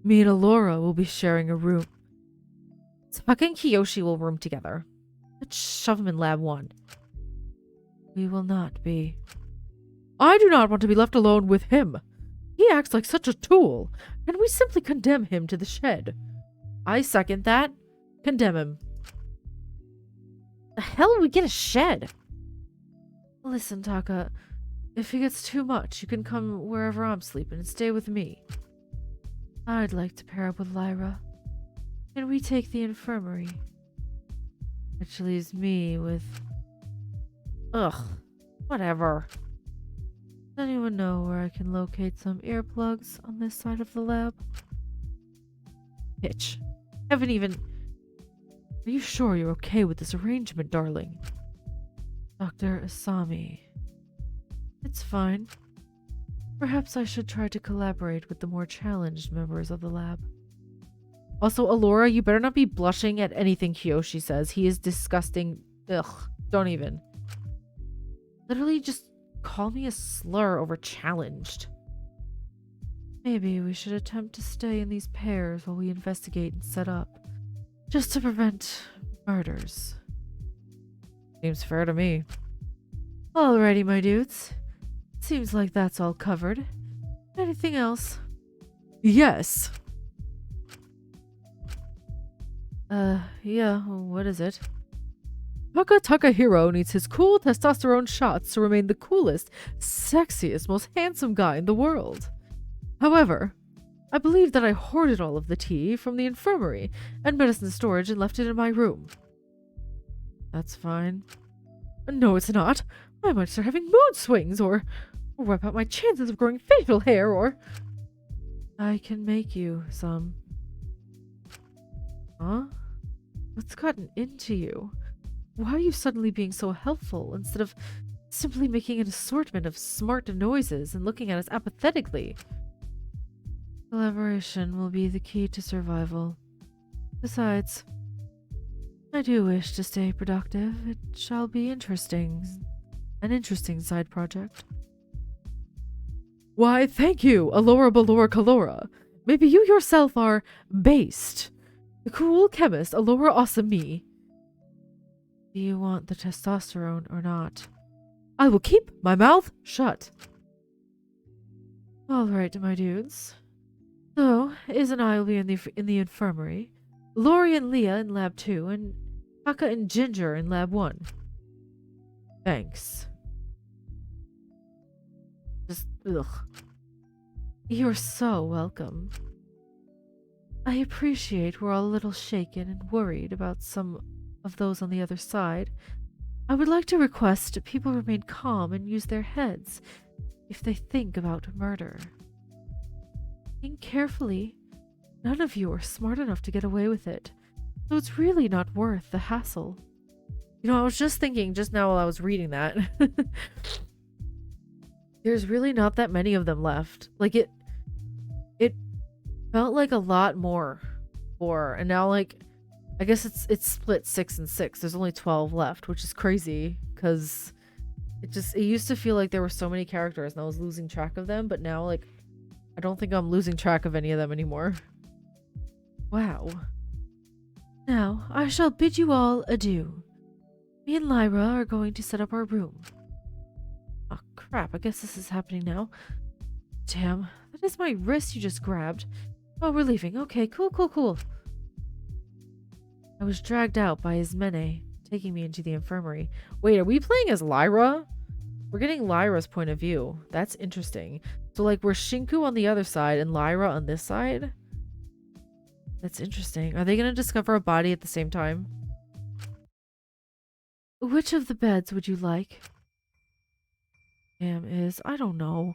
Me and Alora will be sharing a room. Taka and Kiyoshi will room together. Let's shove them in Lab 1. We will not be. I do not want to be left alone with him. He acts like such a tool, and we simply condemn him to the shed. I second that. Condemn him. The hell would we get a shed? Listen, Taka. If he gets too much, you can come wherever I'm sleeping and stay with me. I'd like to pair up with Lyra. Can we take the infirmary? Which leaves me with... Ugh. Whatever. Does anyone know where I can locate some earplugs on this side of the lab? Bitch. Haven't even... Are you sure you're okay with this arrangement, darling? Dr. Asami. It's fine. Perhaps I should try to collaborate with the more challenged members of the lab. Also, Alora, you better not be blushing at anything Kiyoshi says. He is disgusting. Ugh. Don't even. Literally just call me a slur over challenged. Maybe we should attempt to stay in these pairs while we investigate and set up. Just to prevent murders. Seems fair to me. Alrighty, my dudes. Seems like that's all covered. Anything else? Yes. Yeah, what is it? Taka Takahiro needs his cool testosterone shots to remain the coolest, sexiest, most handsome guy in the world. However, I believe that I hoarded all of the tea from the infirmary and medicine storage and left it in my room. That's fine. No, it's not. I might start having mood swings, or wipe out my chances of growing facial hair, or... I can make you some. Huh? What's gotten into you? Why are you suddenly being so helpful instead of simply making an assortment of smart noises and looking at us apathetically? Collaboration will be the key to survival. Besides, I do wish to stay productive. It shall be interesting. An interesting side project. Why, thank you, Alora Balora Kalora. Maybe you yourself are based. The cool chemist, Alora Asami. Do you want the testosterone or not? I will keep my mouth shut. All right, my dudes. So, Iz and I will be in the infirmary. Lori and Leah in Lab 2, and Taka and Ginger in Lab 1. Thanks. Just, ugh. You're so welcome. I appreciate we're all a little shaken and worried about some of those on the other side. I would like to request people remain calm and use their heads if they think about murder. Think carefully. None of you are smart enough to get away with it, so it's really not worth the hassle. You know, I was just thinking just now while I was reading that. there's really not that many of them left. Like it felt like a lot more before, and now like I guess it's split 6 and 6. There's only 12 left, which is crazy because it used to feel like there were so many characters and I was losing track of them, but now like I don't think I'm losing track of any of them anymore. Wow. Now, I shall bid you all adieu. Me and Lyra are going to set up our room. Oh crap, I guess this is happening now. Damn, that is my wrist you just grabbed. Oh, we're leaving. Okay, cool. I was dragged out by Ismene, taking me into the infirmary. Wait, are we playing as Lyra? We're getting Lyra's point of view. That's interesting. So like we're Shinku on the other side and Lyra on this side? That's interesting. Are they going to discover a body at the same time? Which of the beds would you like? I don't know.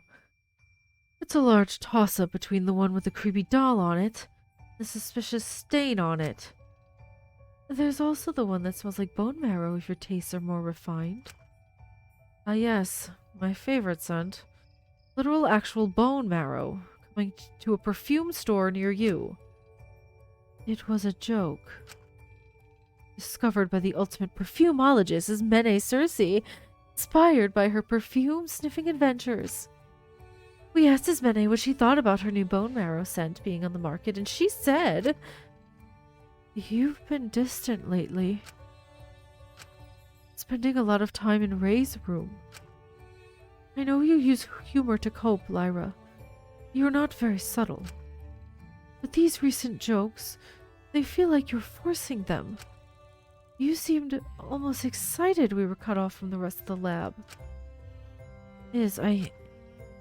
It's a large toss-up between the one with the creepy doll on it, the suspicious stain on it. There's also the one that smells like bone marrow if your tastes are more refined. Ah yes, my favorite scent. Literal actual bone marrow, coming to a perfume store near you. It was a joke. Discovered by the ultimate perfumologist is Mene Cersei, inspired by her perfume-sniffing adventures. We asked Ismene what she thought about her new bone marrow scent being on the market, and she said, "You've been distant lately. Spending a lot of time in Ray's room. I know you use humor to cope, Lyra. You're not very subtle. But these recent jokes, they feel like you're forcing them. You seemed almost excited we were cut off from the rest of the lab.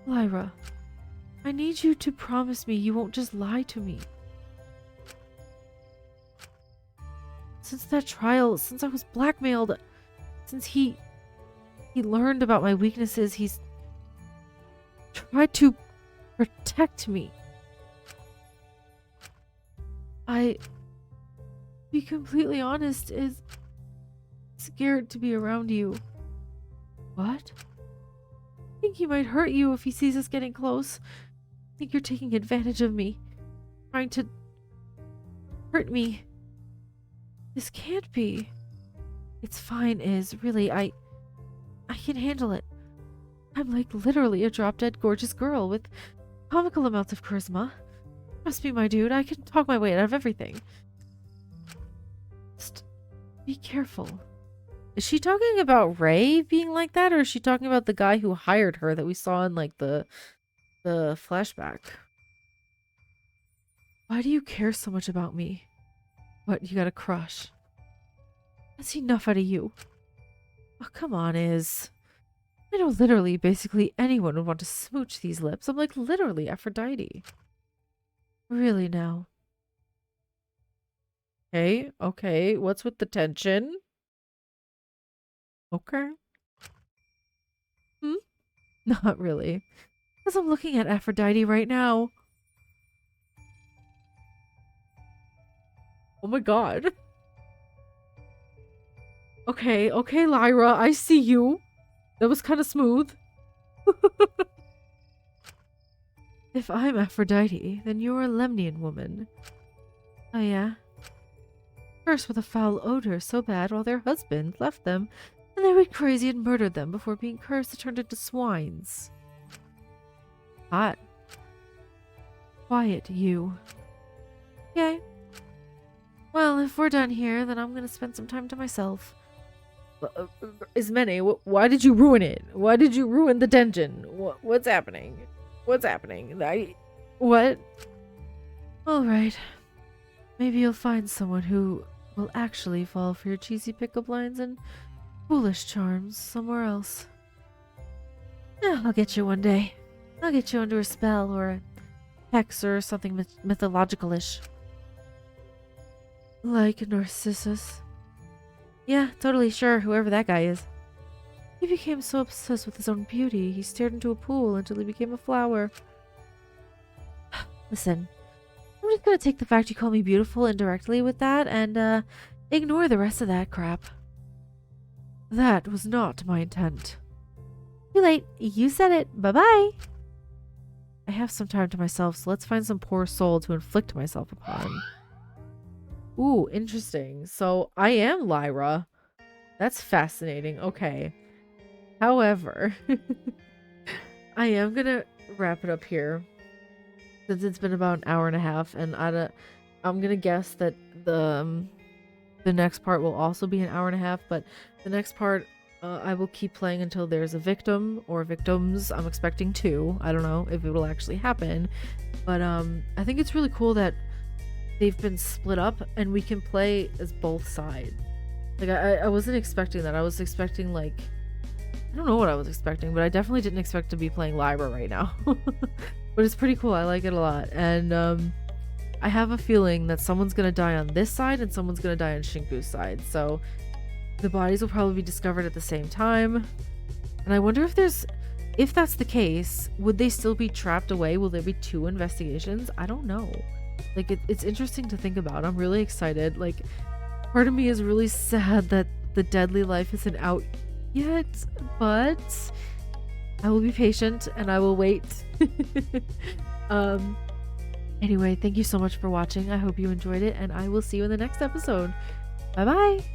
Lyra, I need you to promise me you won't just lie to me. Since that trial, since I was blackmailed, since he learned about my weaknesses, he's tried to protect me. To be completely honest, is scared to be around you. What? I think he might hurt you if he sees us getting close. I think you're taking advantage of me, trying to hurt me. This can't be. It's fine, really, I can handle it. I'm like literally a drop-dead gorgeous girl with comical amounts of charisma. Trust me, my dude, I can talk my way out of everything. Just be careful. Is she talking about Ray being like that, or is she talking about the guy who hired her that we saw in like the flashback? Why do you care so much about me? What, you got a crush? That's enough out of you. Oh, come on, Iz. I know literally basically anyone would want to smooch these lips. I'm like literally Aphrodite. Really now. Okay, what's with the tension? Okay. Not really. Because I'm looking at Aphrodite right now. Oh my god. Okay, Lyra, I see you. That was kind of smooth. If I'm Aphrodite, then you're a Lemnian woman. Oh yeah? Cursed with a foul odor so bad while their husband left them, and they went crazy and murdered them before being cursed and turned into swines. Hot. Quiet, you. Okay. Well, if we're done here, then I'm gonna spend some time to myself. Ismene, why did you ruin it? Why did you ruin the dungeon? What's happening? What's happening? What? Alright. Maybe you'll find someone who will actually fall for your cheesy pickup lines and foolish charms somewhere else. Yeah, I'll get you one day. I'll get you under a spell or a hex or something mythological-ish. Like Narcissus. Yeah, totally sure, whoever that guy is. He became so obsessed with his own beauty, he stared into a pool until he became a flower. Listen, I'm just gonna take the fact you call me beautiful indirectly with that and, ignore the rest of that crap. That was not my intent. Too late. You said it. Bye-bye. I have some time to myself, so let's find some poor soul to inflict myself upon. Ooh, interesting. So I am Lyra. That's fascinating. Okay. However, I am gonna wrap it up here since it's been about an hour and a half, and I'm gonna guess that the next part will also be an hour and a half, but the next part I will keep playing until there's a victim or victims. I'm expecting 2. I don't know if it will actually happen, but I think it's really cool that they've been split up and we can play as both sides. Like I wasn't expecting that. I was expecting like, I don't know what I was expecting, but I definitely didn't expect to be playing Lyra right now. But it's pretty cool. I like it a lot. And I have a feeling that someone's gonna die on this side and someone's gonna die on Shinku's side. So the bodies will probably be discovered at the same time. And I wonder if that's the case, would they still be trapped away? Will there be 2 investigations? I don't know. Like it's interesting to think about. I'm really excited. Like part of me is really sad that the deadly life isn't out yet, but I will be patient and I will wait. Anyway, thank you so much for watching. I hope you enjoyed it, and I will see you in the next episode. Bye bye.